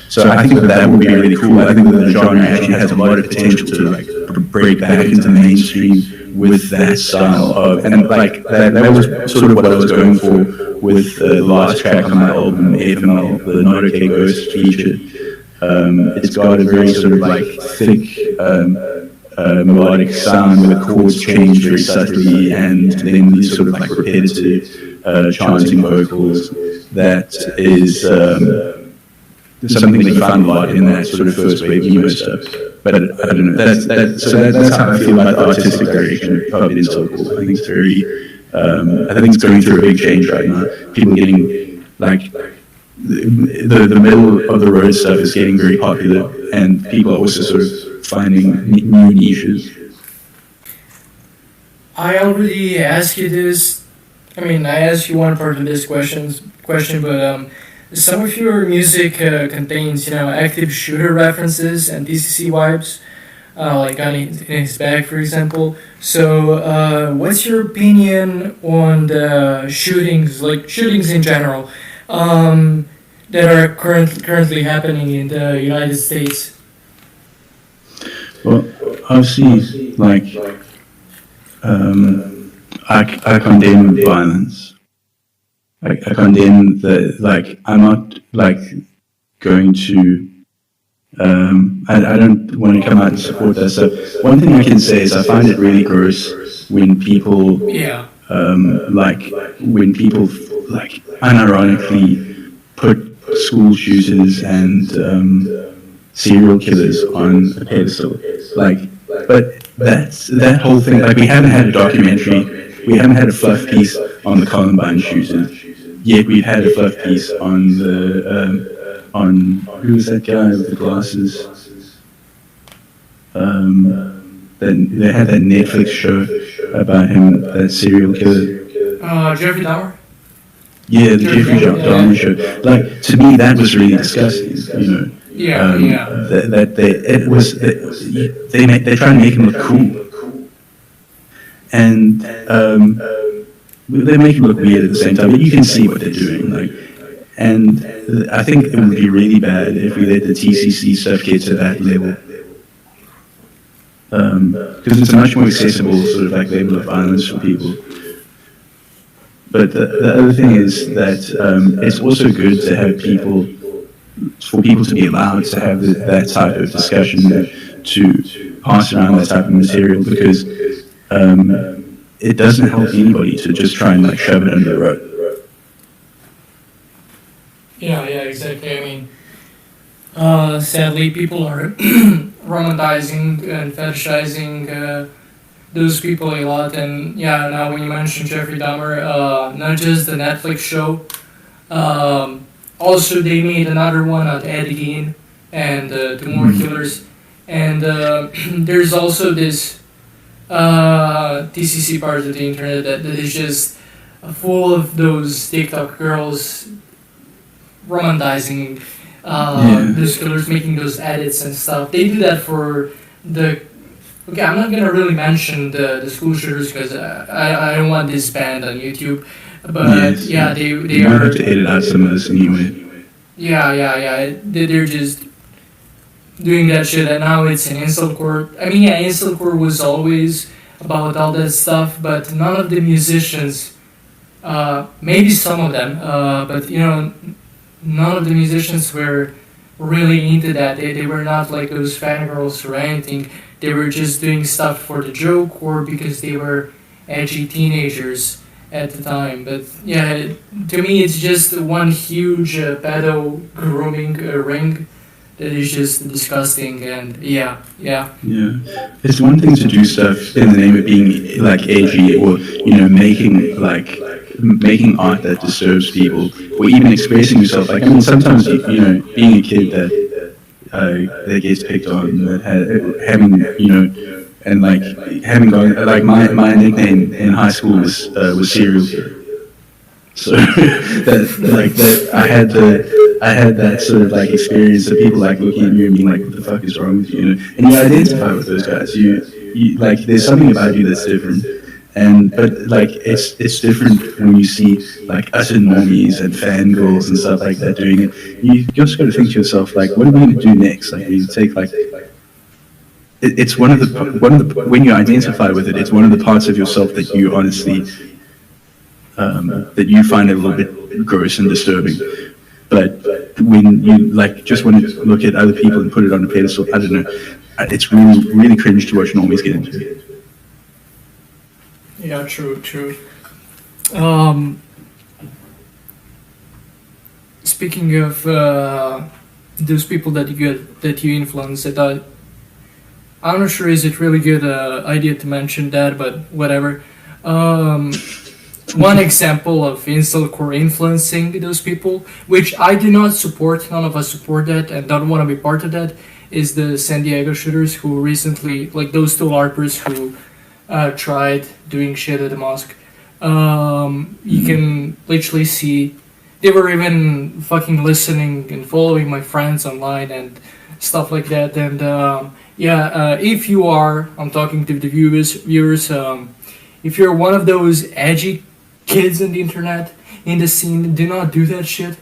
So I think that would be really cool. I think that the genre actually has a lot of potential to like break back into the mainstream with that style of, and like that was sort of what I was going for with the last track on my album, FML, the Not Okay Ghost feature. It's got a very sort of like thick melodic sound where the chords change very subtly, and then these sort of like repetitive chanting vocals. That is something that you found a lot in that sort of first wave emo stuff. But I don't know. That's how I feel about the artistic direction of incelcore. I think it's very. I think it's going through a big change right now. People getting like the middle of the road stuff is getting very popular, and people are also sort of finding new niches. I already asked you this. I mean, I asked you one part of this question, but some of your music contains, you know, active shooter references and DCC vibes, like on in his back, for example. So, what's your opinion on the shootings, like shootings in general, that are currently happening in the United States? Well, obviously, like, I condemn violence. I condemn the, like, I'm not, like, going to, I don't want to come out and support that stuff. One thing I can say is I find it really gross when people, when people, like, unironically put school shooters and serial killers on a pedestal. Like, but that whole thing, like, we haven't had a documentary, we haven't had a fluff piece on the Columbine shooters. Yet we've had a fluff piece on the on who was that guy with the glasses? They had that Netflix show about him, that serial killer. Jeffrey Dahmer. Yeah, the Jeffrey Dahmer show. Like, to me, that was really disgusting. You know. That they're trying to make him look cool, and they make him look weird at the same time, but you can see what they're doing. Like, and I think it would be really bad if we let the TCC stuff get to that level, because it's a much more accessible sort of like level of violence for people. But the other thing is that it's also good to have for people to be allowed to have that type of discussion, to pass around that type of material, because it doesn't help anybody to just try and like shove it under the rug. Yeah, exactly. I mean, sadly, people are romanticizing and fetishizing those people a lot. And yeah, now when you mentioned Jeffrey Dahmer, not just the Netflix show, also they made another one on Ed Gein and two more killers. And there's also this TCC part of the internet that is just full of those TikTok girls romanticizing those killers, making those edits and stuff. They do that for the... Okay, I'm not gonna really mention the school shooters because I don't want this banned on YouTube. But yes, they you might have to edit out some of this anyway. Yeah. They're just doing that shit, and now it's in incelcore. I mean, yeah, incelcore was always about all that stuff, but none of the musicians, maybe some of them, but you know, none of the musicians were really into that. They were not like those fangirls or anything. They were just doing stuff for the joke or because they were edgy teenagers at the time. But yeah, to me, it's just one huge pedo grooming ring that is just disgusting. And yeah. It's one thing to do stuff in the name of being like edgy, or you know, making like making art that disturbs people, or even expressing yourself. Like, I mean, sometimes being a kid that gets picked on, having and like having gone like my nickname in high school was serial killer. So that I had that sort of like experience of people like looking at you and being like, what the fuck is wrong with you? And you identify with those guys. You like, there's something about you that's different. But like it's different when you see like utter normies and fangirls and stuff like that doing it. You just got to think to yourself, like, what are we going to do next? Like, you take like it's one of the when you identify with it, it's one of the parts of yourself that you honestly that you find a little bit gross and disturbing. But when you like just want to look at other people and put it on a pedestal, I don't know, it's really cringe to watch normies get into it. Yeah, true. Speaking of those people that you influence, that I'm not sure is it really good idea to mention that, but whatever. One example of incelcore influencing those people, which I do not support, none of us support that and don't want to be part of that, is the San Diego shooters who recently, like those two LARPers who tried doing shit at the mosque. You can literally see they were even fucking listening and following my friends online and stuff like that. And if you are, I'm talking to the viewers, if you're one of those edgy kids on the internet, in the scene, do not do that shit.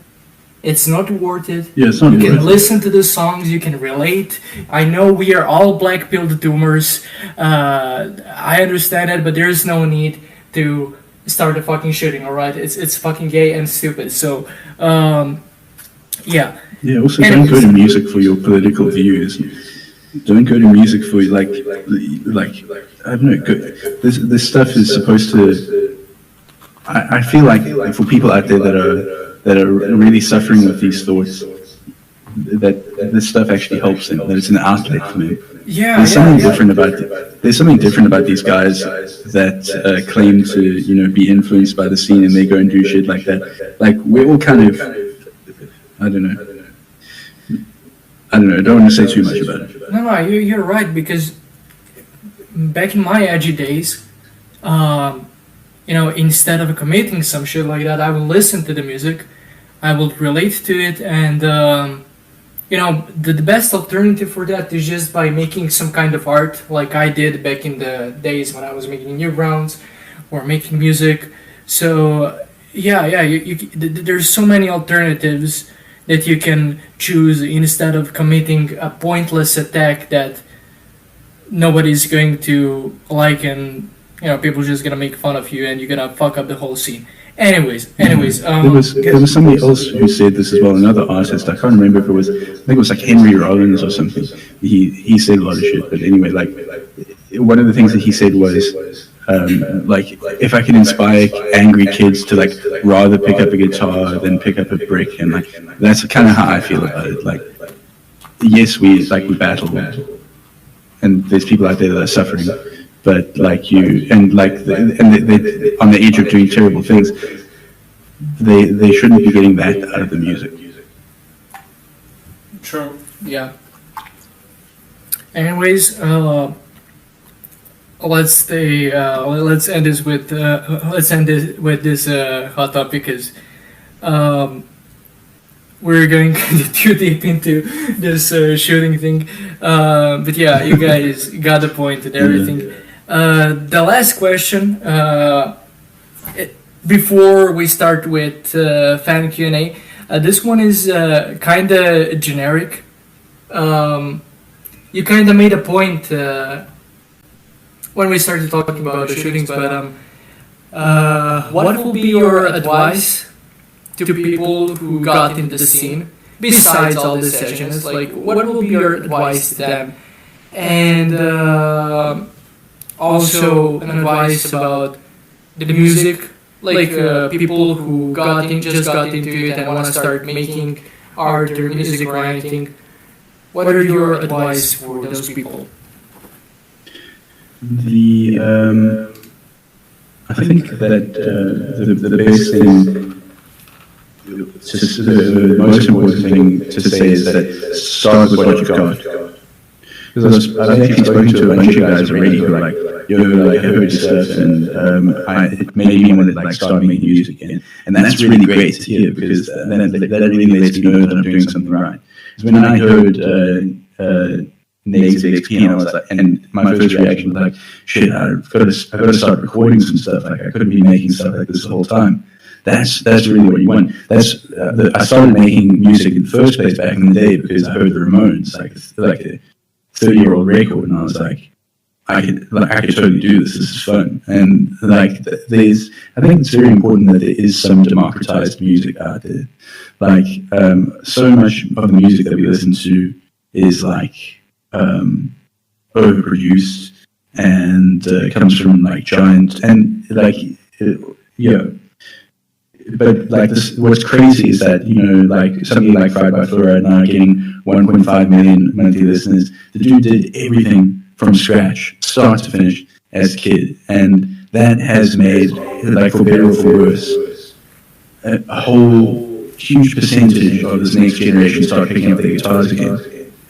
It's not worth it. Yeah, it's not you worth can it. listen to the songs, you can relate. I know we are all black-pilled doomers. I understand it, but there's no need to start a fucking shooting, alright? It's fucking gay and stupid. So, yeah. Yeah, also don't go to music for your political views. Don't go to music for like I don't know. This stuff is supposed to. I feel like for people out there that are really suffering with these thoughts, that this stuff actually helps them. That it's an outlet for them. Yeah, there's something different about these guys that claim to be influenced by the scene and they go and do shit like that. Like, we're all kind of, I don't know. I don't want to say too much about it. No, you're right, because back in my edgy days, instead of committing some shit like that, I will listen to the music, I will relate to it, and the best alternative for that is just by making some kind of art, like I did back in the days when I was making Newgrounds or making music. So there's so many alternatives that you can choose instead of committing a pointless attack that nobody's going to like, and people are just gonna make fun of you and you're gonna fuck up the whole scene. Anyways, there was somebody else who said this as well, another artist. I can't remember if it was, I think it was like Henry Rollins or something. He said a lot of shit, but anyway, like, one of the things that he said was, like, if I can inspire angry kids to like rather pick up a guitar than pick up a brick, and like that's kind of how I feel about it. Like, yes, we battle, and there's people out there that are suffering, but like they on the edge of doing terrible things, they shouldn't be getting that out of the music. True. Yeah. Anyways, let's end this with this hot topic, because we're going too deep into this shooting thing. But yeah, you guys got the point and everything. The last question, before we start with fan Q&A, this one is kind of generic. You kind of made a point when we started talking about the shootings, but what will be your advice to people who got into the scene, besides all the sessions? Like, what will be your advice to them? And also an advice about the music, like people who just got into it and want to start making art or music or anything. What are your advice for those people? I think that the best thing, the most important thing to say is that start with what you've got. Because I've actually spoken to a bunch of guys already who are like, yo, like, I heard your stuff, and it made me want to like start making music again. And that's really great to hear, because that really lets me know that I'm doing something right. Because when I heard Negative XP, and I was like, and my first reaction was like, shit, I've got to start recording some stuff. Like, I couldn't be making stuff like this the whole time. That's really what you want. I started making music in the first place back in the day because I heard the Ramones, like a 30-year-old record, and I was like, I could totally do this. This is fun. And like, I think it's very important that there is some democratized music out there. Like, so much of the music that we listen to is like overproduced, and comes from like giant, and like, but like what's crazy is that, like something like Fried by Flora now getting 1.5 million monthly listeners. The dude did everything from scratch, start to finish, as a kid, and that has made, like, for better or for worse, a whole huge percentage of this next generation start picking up their guitars again,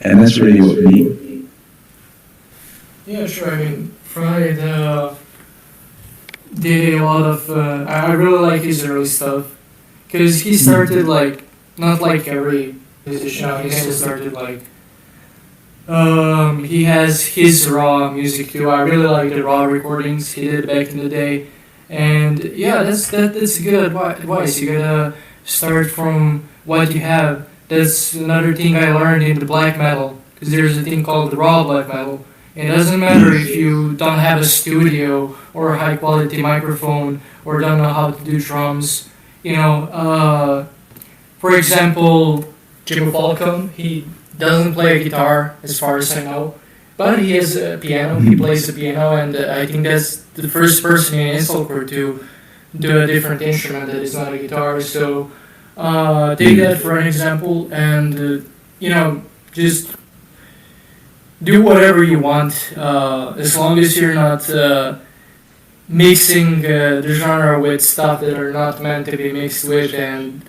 and that's really what we need. Yeah, sure. I mean, Fried did a lot of. I really like his early stuff, because he started like, not like every musician. He still started like. He has his raw music too. I really like the raw recordings he did back in the day, and yeah, that's good advice. You gotta start from what you have. That's another thing I learned in the black metal, because there's a thing called the raw black metal. It doesn't matter if you don't have a studio or a high quality microphone or don't know how to do drums. For example, Jim Falcon, he doesn't play a guitar as far as I know, but he has a piano. He plays the piano, and I think that's the first person in incelcore to do a different instrument that is not a guitar. So take that for an example, and just do whatever you want, as long as you're not mixing the genre with stuff that are not meant to be mixed with. And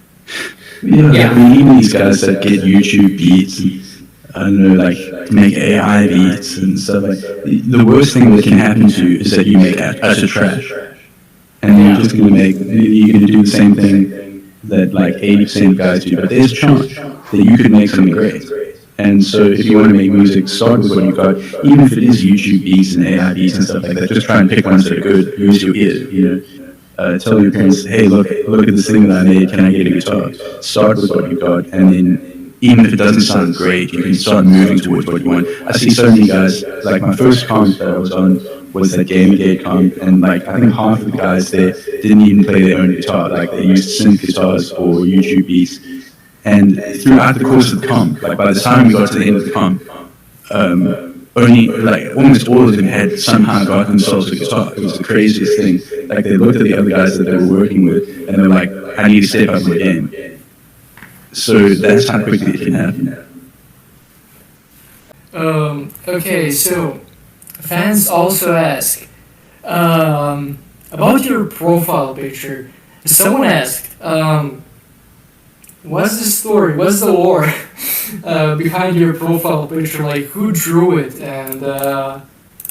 I mean, even these guys that get YouTube beats and, I don't know, like, make AI beats and stuff, like, the worst thing that can happen to you is that you make utter trash, and you're just going to do the same thing that like 80% of guys do. But there's a chance that you could make something great. And so if you want to make music, start with what you've got, even if it is YouTube beats and AI beats and stuff like that. Just try and pick ones that are good, use your ear, tell your parents, hey, look at this thing that I made, can I get a guitar? Start with what you've got, and then even if it doesn't sound great, you can start moving towards what you want. I see so many guys, like my first comp that I was on was that Gamergate comp, and like I think half of the guys there didn't even play their own guitar, like they used synth guitars or YouTube beats. And throughout the course of the comp, like by the time we got to the end of the comp, only like almost all of them had somehow got themselves a guitar. It was the craziest thing. Like they looked at the other guys that they were working with, and they were like, "I need to step up my game." So that's how quickly it can happen. Okay, so fans also ask about your profile picture. Someone asked. What's the story? What's the lore behind your profile picture? Like, who drew it, and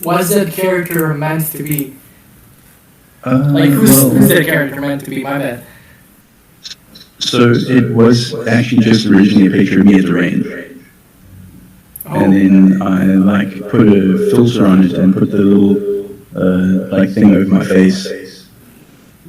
what's that character meant to be? Who's that character meant to be? My bad. So it was actually just originally a picture of me at the range, and then I like put a filter on it and put the little like thing over my face.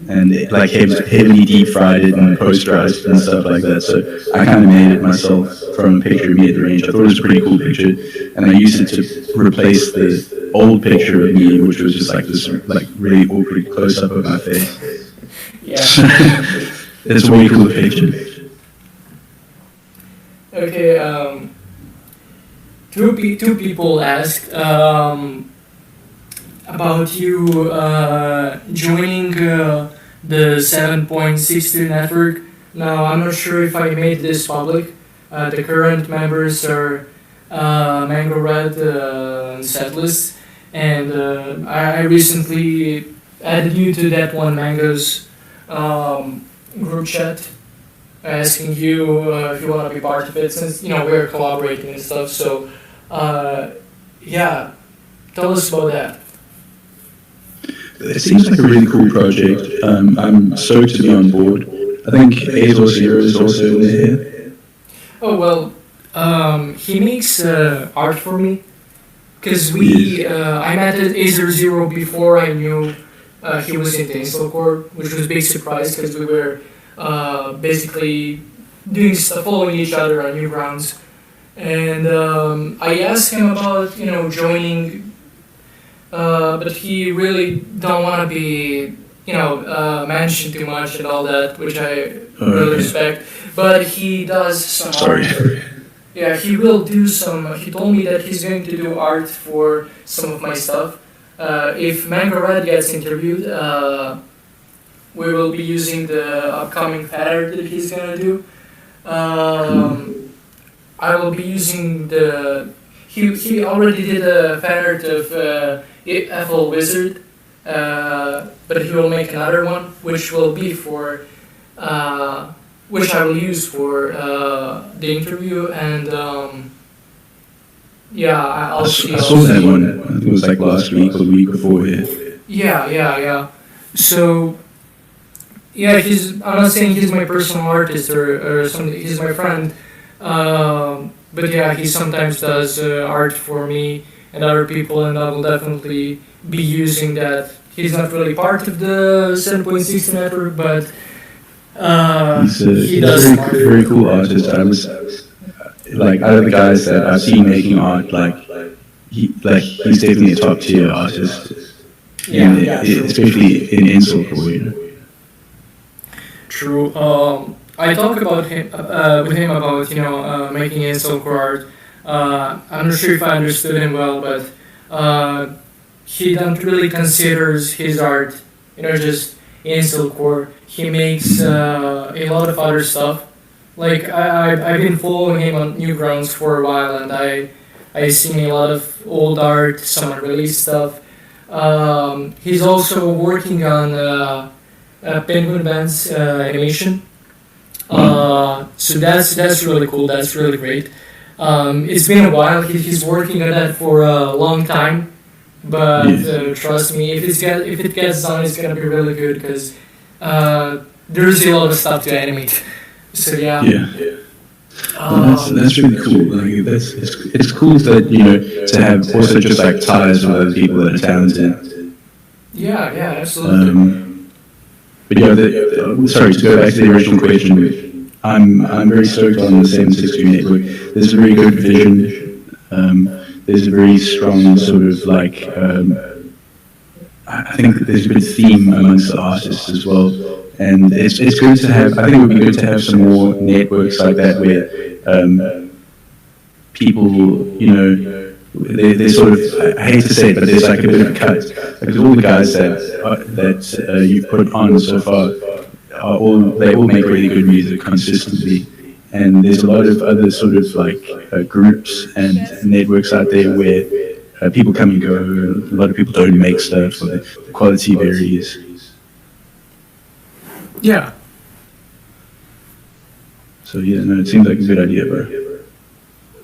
And it like heavily deep fried it and posterized and stuff like that. So I kind of made it myself from a picture of me at the range. I thought it was a pretty cool picture, and I used it to replace the old picture of me, which was just like this like really awkward close up of my face. Yeah, it's a way cooler picture. Okay. Two people asked about you joining the 7.62 network. Now, I'm not sure if I made this public. The current members are Mango Red and Setlist, and I recently added you to that one Mango's group chat, asking you if you want to be part of it, since we're collaborating and stuff. So yeah, tell us about that. It seems like a really cool project. I'm stoked to be on board. I think Aegron Zero is also in there. Oh well, he makes art for me because I met Aegron Zero before I knew he was into incelcore, which was a big surprise because we were basically doing stuff, following each other on Newgrounds, and I asked him about joining, but he really don't want to be mentioned too much and all that, which I really respect. But he does some. Sorry. Art. Yeah, he will do some. He told me that he's going to do art for some of my stuff. If Mango Red gets interviewed, we will be using the upcoming fan art that he's gonna do. I will be using the. He already did a fan art of Ethel Wizard, but he will make another one, which will be for. Which I will use for the interview, and yeah, I saw that one. I think it was like last week or the week before. Yeah. So yeah, I'm not saying he's my personal artist or something. He's my friend, but yeah, he sometimes does art for me and other people, and I will definitely be using that. He's not really part of the 7.6 network, but. He's a very cool artist. I was like, out of the guys that I've seen making art, he's definitely a top tier artist. Especially in incelcore. True. I talk about him with him about making incelcore art. I'm not sure if I understood him well, but he don't really considers his art, just incelcore. He makes a lot of other stuff. Like I've been following him on Newgrounds for a while, and I seen a lot of old art, some unreleased stuff. He's also working on Penguin Band's animation. So that's really cool. That's really great. It's been a while. He's working on that for a long time, but trust me, if it gets done, it's gonna be really good because. There's a lot of stuff to animate, so yeah. That's really cool. Like it's cool that to have also just like ties with other people that are talented. Yeah, absolutely. But sorry to go back to the original question. I'm very stoked on the 762 network. There's a very good vision. There's a very strong sort of like. I think there's a good theme amongst the artists as well, and it's good to have. I think it would be good to have some more networks like that where people, they sort of. I hate to say it, but there's like a bit of a cut because all the guys that you've put on so far they all make really good music consistently, and there's a lot of other sort of like groups and networks out there where. People come and go. A lot of people don't make stuff, so the quality varies. Yeah. So it seems like a good idea, bro.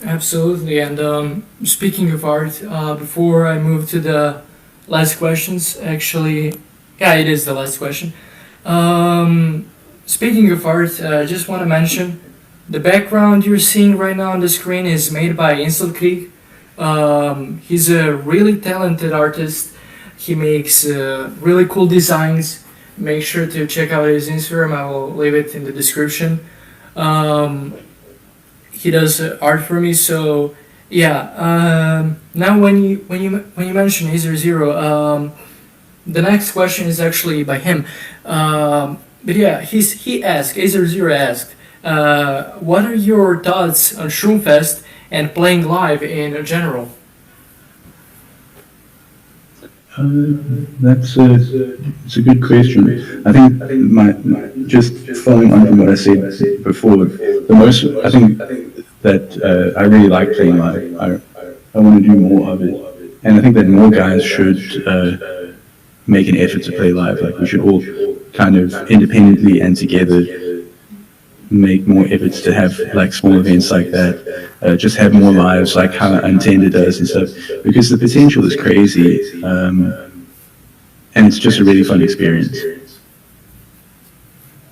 Absolutely. And speaking of art, before I move to the last questions, actually, yeah, it is the last question. Speaking of art, I just want to mention the background you're seeing right now on the screen is made by incelkrieg. He's a really talented artist. He makes really cool designs. Make sure to check out his Instagram. I will leave it in the description. He does art for me. So yeah. Now when you mention Aegron Zero, the next question is actually by him. But yeah, Aegron Zero asked, what are your thoughts on Shroomfest and playing live in general? It's a good question. I think just following on from what I said before, I think that I really like playing live. I want to do more of it, and I think that more guys should make an effort to play live. Like, we should all kind of independently and together make more efforts to have like small events like that, just have more lives like how Untended does and stuff, because the potential is crazy, and it's just a really fun experience.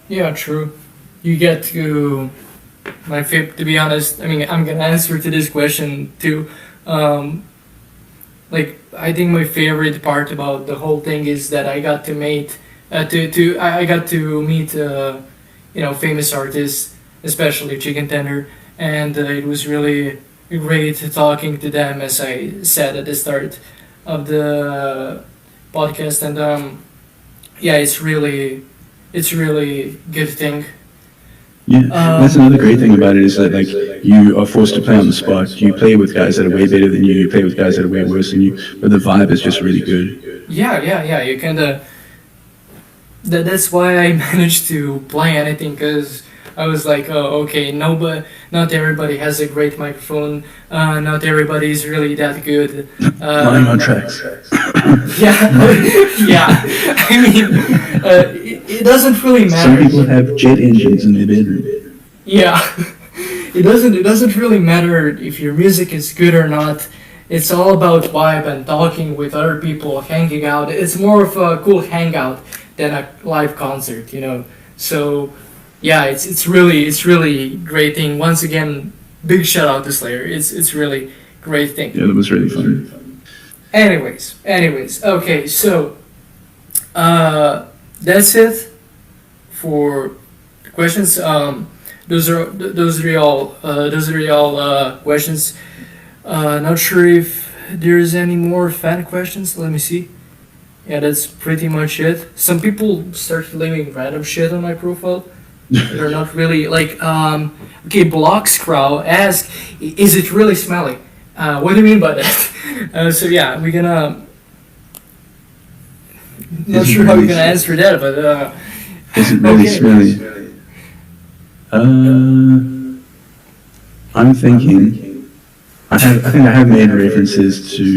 Yeah, true. You get to to be honest, I mean, I'm gonna answer to this question too. Like, I think my favorite part about the whole thing is that I got to meet, I got to meet, famous artists, especially Chicken Tender, and it was really great talking to them, as I said at the start of the podcast, and yeah, it's really good thing. Yeah, that's another great thing about it, is that like you are forced to play on the spot. You play with guys that are way better than you. You play with guys that are way worse than you. But the vibe is just really good. Yeah. You kind of. That's why I managed to play anything, because I was like, oh, okay, not everybody has a great microphone. Not everybody is really that good. Lying on tracks. Yeah. I mean, it doesn't really matter. Some people have jet engines in their bedroom. Yeah. It doesn't really matter if your music is good or not. It's all about vibe and talking with other people, hanging out. It's more of a cool hangout than a live concert, So yeah, it's really great thing. Once again, big shout out to Slayer. It's really great thing. Yeah, that was really fun. Anyways, okay, so that's it for questions. Those are all questions. Not sure if there's any more fan questions. Let me see. Yeah, that's pretty much it. Some people start leaving random shit on my profile. They're not really like. Okay, Blockscrow asked, "Is it really smelly?" What do you mean by that? So yeah, we're gonna. Not sure how we're gonna answer that, but is it really smelly? I'm thinking. I think I have made references to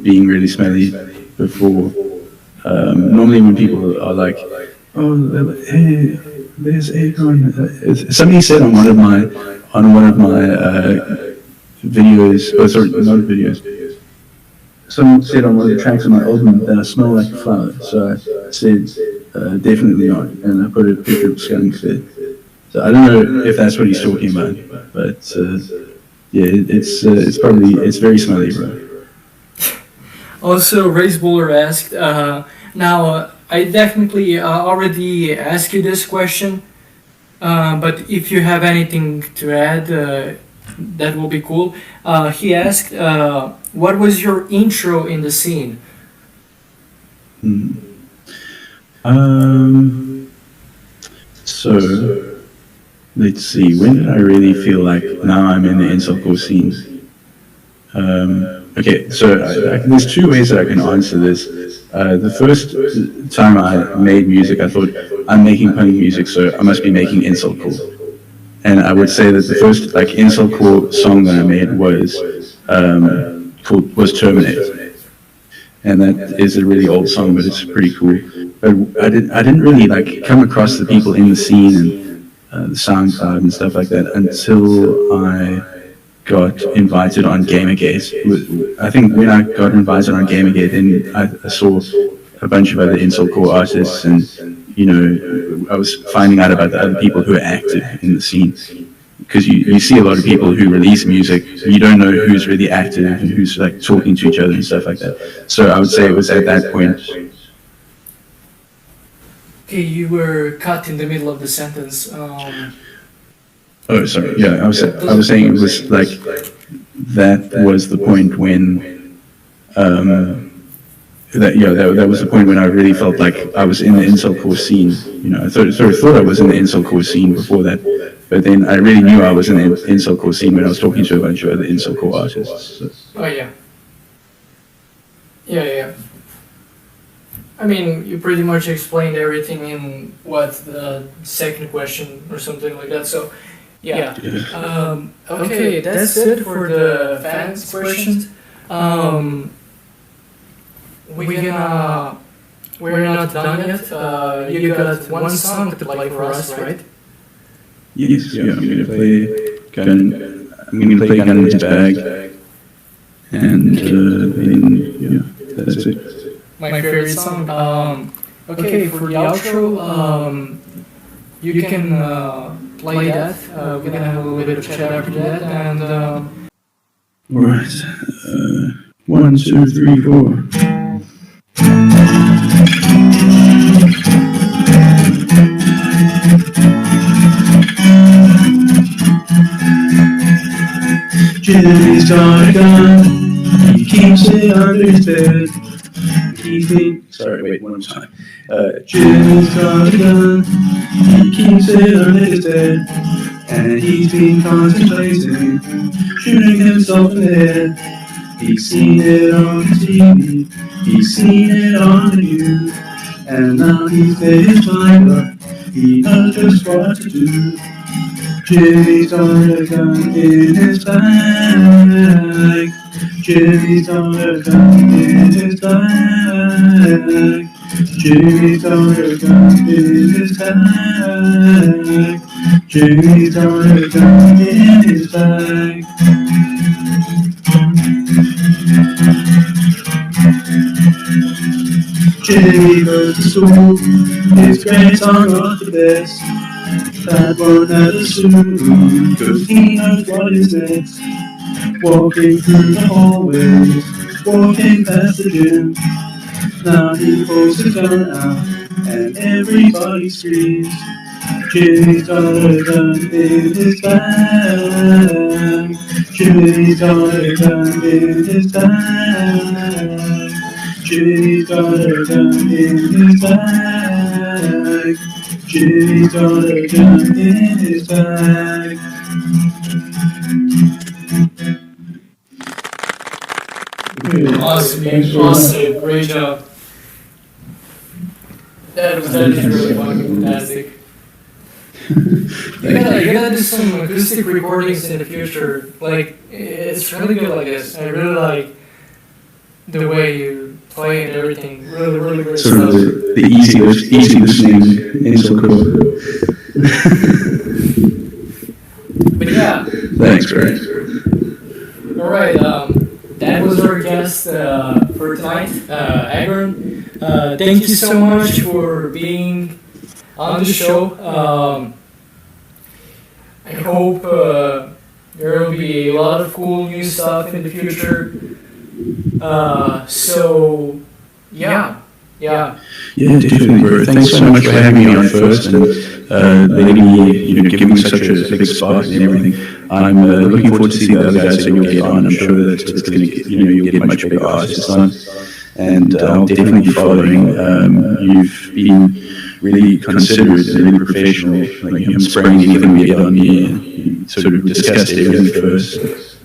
being really smelly before. Normally, when people are like, "Oh, hey, there's Aegron," somebody said on one of my videos. Oh, sorry, not videos. Someone said on one of the tracks on my album that I smell like a flower. So I said, definitely not, and I put a picture of skunk there. So I don't know if that's what he's talking about, but yeah, it's very smelly, bro. Also, Race Bowler asked, now I definitely already asked you this question, but if you have anything to add, that will be cool. He asked, what was your intro in the scene? So, let's see, when did I really feel like now I'm in the incelcore scene? Okay, so there's two ways that I can answer this. The first time I made music, I thought, I'm making punk music, so I must be making incelcore. And I would say that the first like incelcore song that I made was Terminate. And that is a really old song, but it's pretty cool. But I didn't really like come across the people in the scene and the SoundCloud and stuff like that until I got invited on Gamergate. I think when I got invited on Gamergate, then I saw a bunch of other incelcore artists, and I was finding out about the other people who are active in the scene. Because you see a lot of people who release music, you don't know who's really active and who's like talking to each other and stuff like that. So I would say it was at that point. Okay, you were cut in the middle of the sentence. Oh, sorry. Yeah, I was saying it was like that was the point when that was the point when I really felt like I was in the incelcore scene. I thought I was in the incelcore scene before that, but then I really knew I was in the incelcore scene when I was talking to a bunch of other incelcore artists. So. Oh yeah. Yeah. I mean, you pretty much explained everything in the second question or something like that. So, yeah. Okay, that's it for the fans questions. We're gonna we're not done yet. You got one song to play for us, right? Yes, yeah, I'm gonna play Gun in His Bag, and then, yeah, that's it. My favorite song. Okay, for the outro, you can play that. We're gonna have a little bit of chat after that, and Alright, 1, 2, 3, 4. Jimmy's got a gun, he keeps it under his bed. Sorry, wait, one more time. Jimmy's got a gun, he keeps it under his bed. And he's been contemplating shooting himself in the head. He's seen it on TV, he's seen it on the news. And now he's made his mind up, he knows just what to do. Jimmy's got a gun in his bag. Jimmy's got a gun in his bag. Jimmy's got a gun in his bag. Jimmy's got a gun in his bag. Jimmy goes to school, his grades are not the best. That won't ever soon, cause he knows what is next. Walking through the hallways, walking past the gym. Now he pulls his gun out, and everybody screams. Jimmy's got a gun in his bag. Jimmy's got a gun in his bag. Jimmy's got a gun in his bag. Jimmy's got a gun in his bag. awesome, man. Awesome, great job. That is really fucking fantastic. You gotta do some acoustic recordings in the future. Like, it's really good like this. I really like the way you play and everything. Really, really great Sort of stuff. the easy listening incelcore. But yeah. Thanks, Greg. Alright, that was our guest for tonight, Aegron. Thank you so much for being on the show. I hope there will be a lot of cool new stuff in the future. So, yeah. Yeah, definitely, bro. Thanks so much for having me on first and letting me, giving me such a big spot and everything. I'm looking forward to seeing the other guys that you'll get on. I'm sure that it's going to get, you'll get much bigger artists on. And I'll definitely be following. You've been really considerate and really professional. Like, I'm spraying anything we get on me, and you sort of discussed everything first.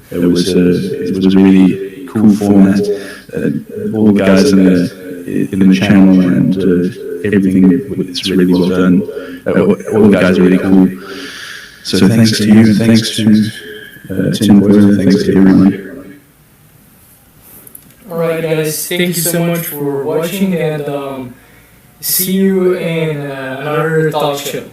It was a really cool format. All the guys in the channel and everything, it's really well done. All the guys are really cool. So thanks to you, and thanks to Tim Boyle, thanks to everyone. Alright guys, thank you so much for watching, and see you in another talk show.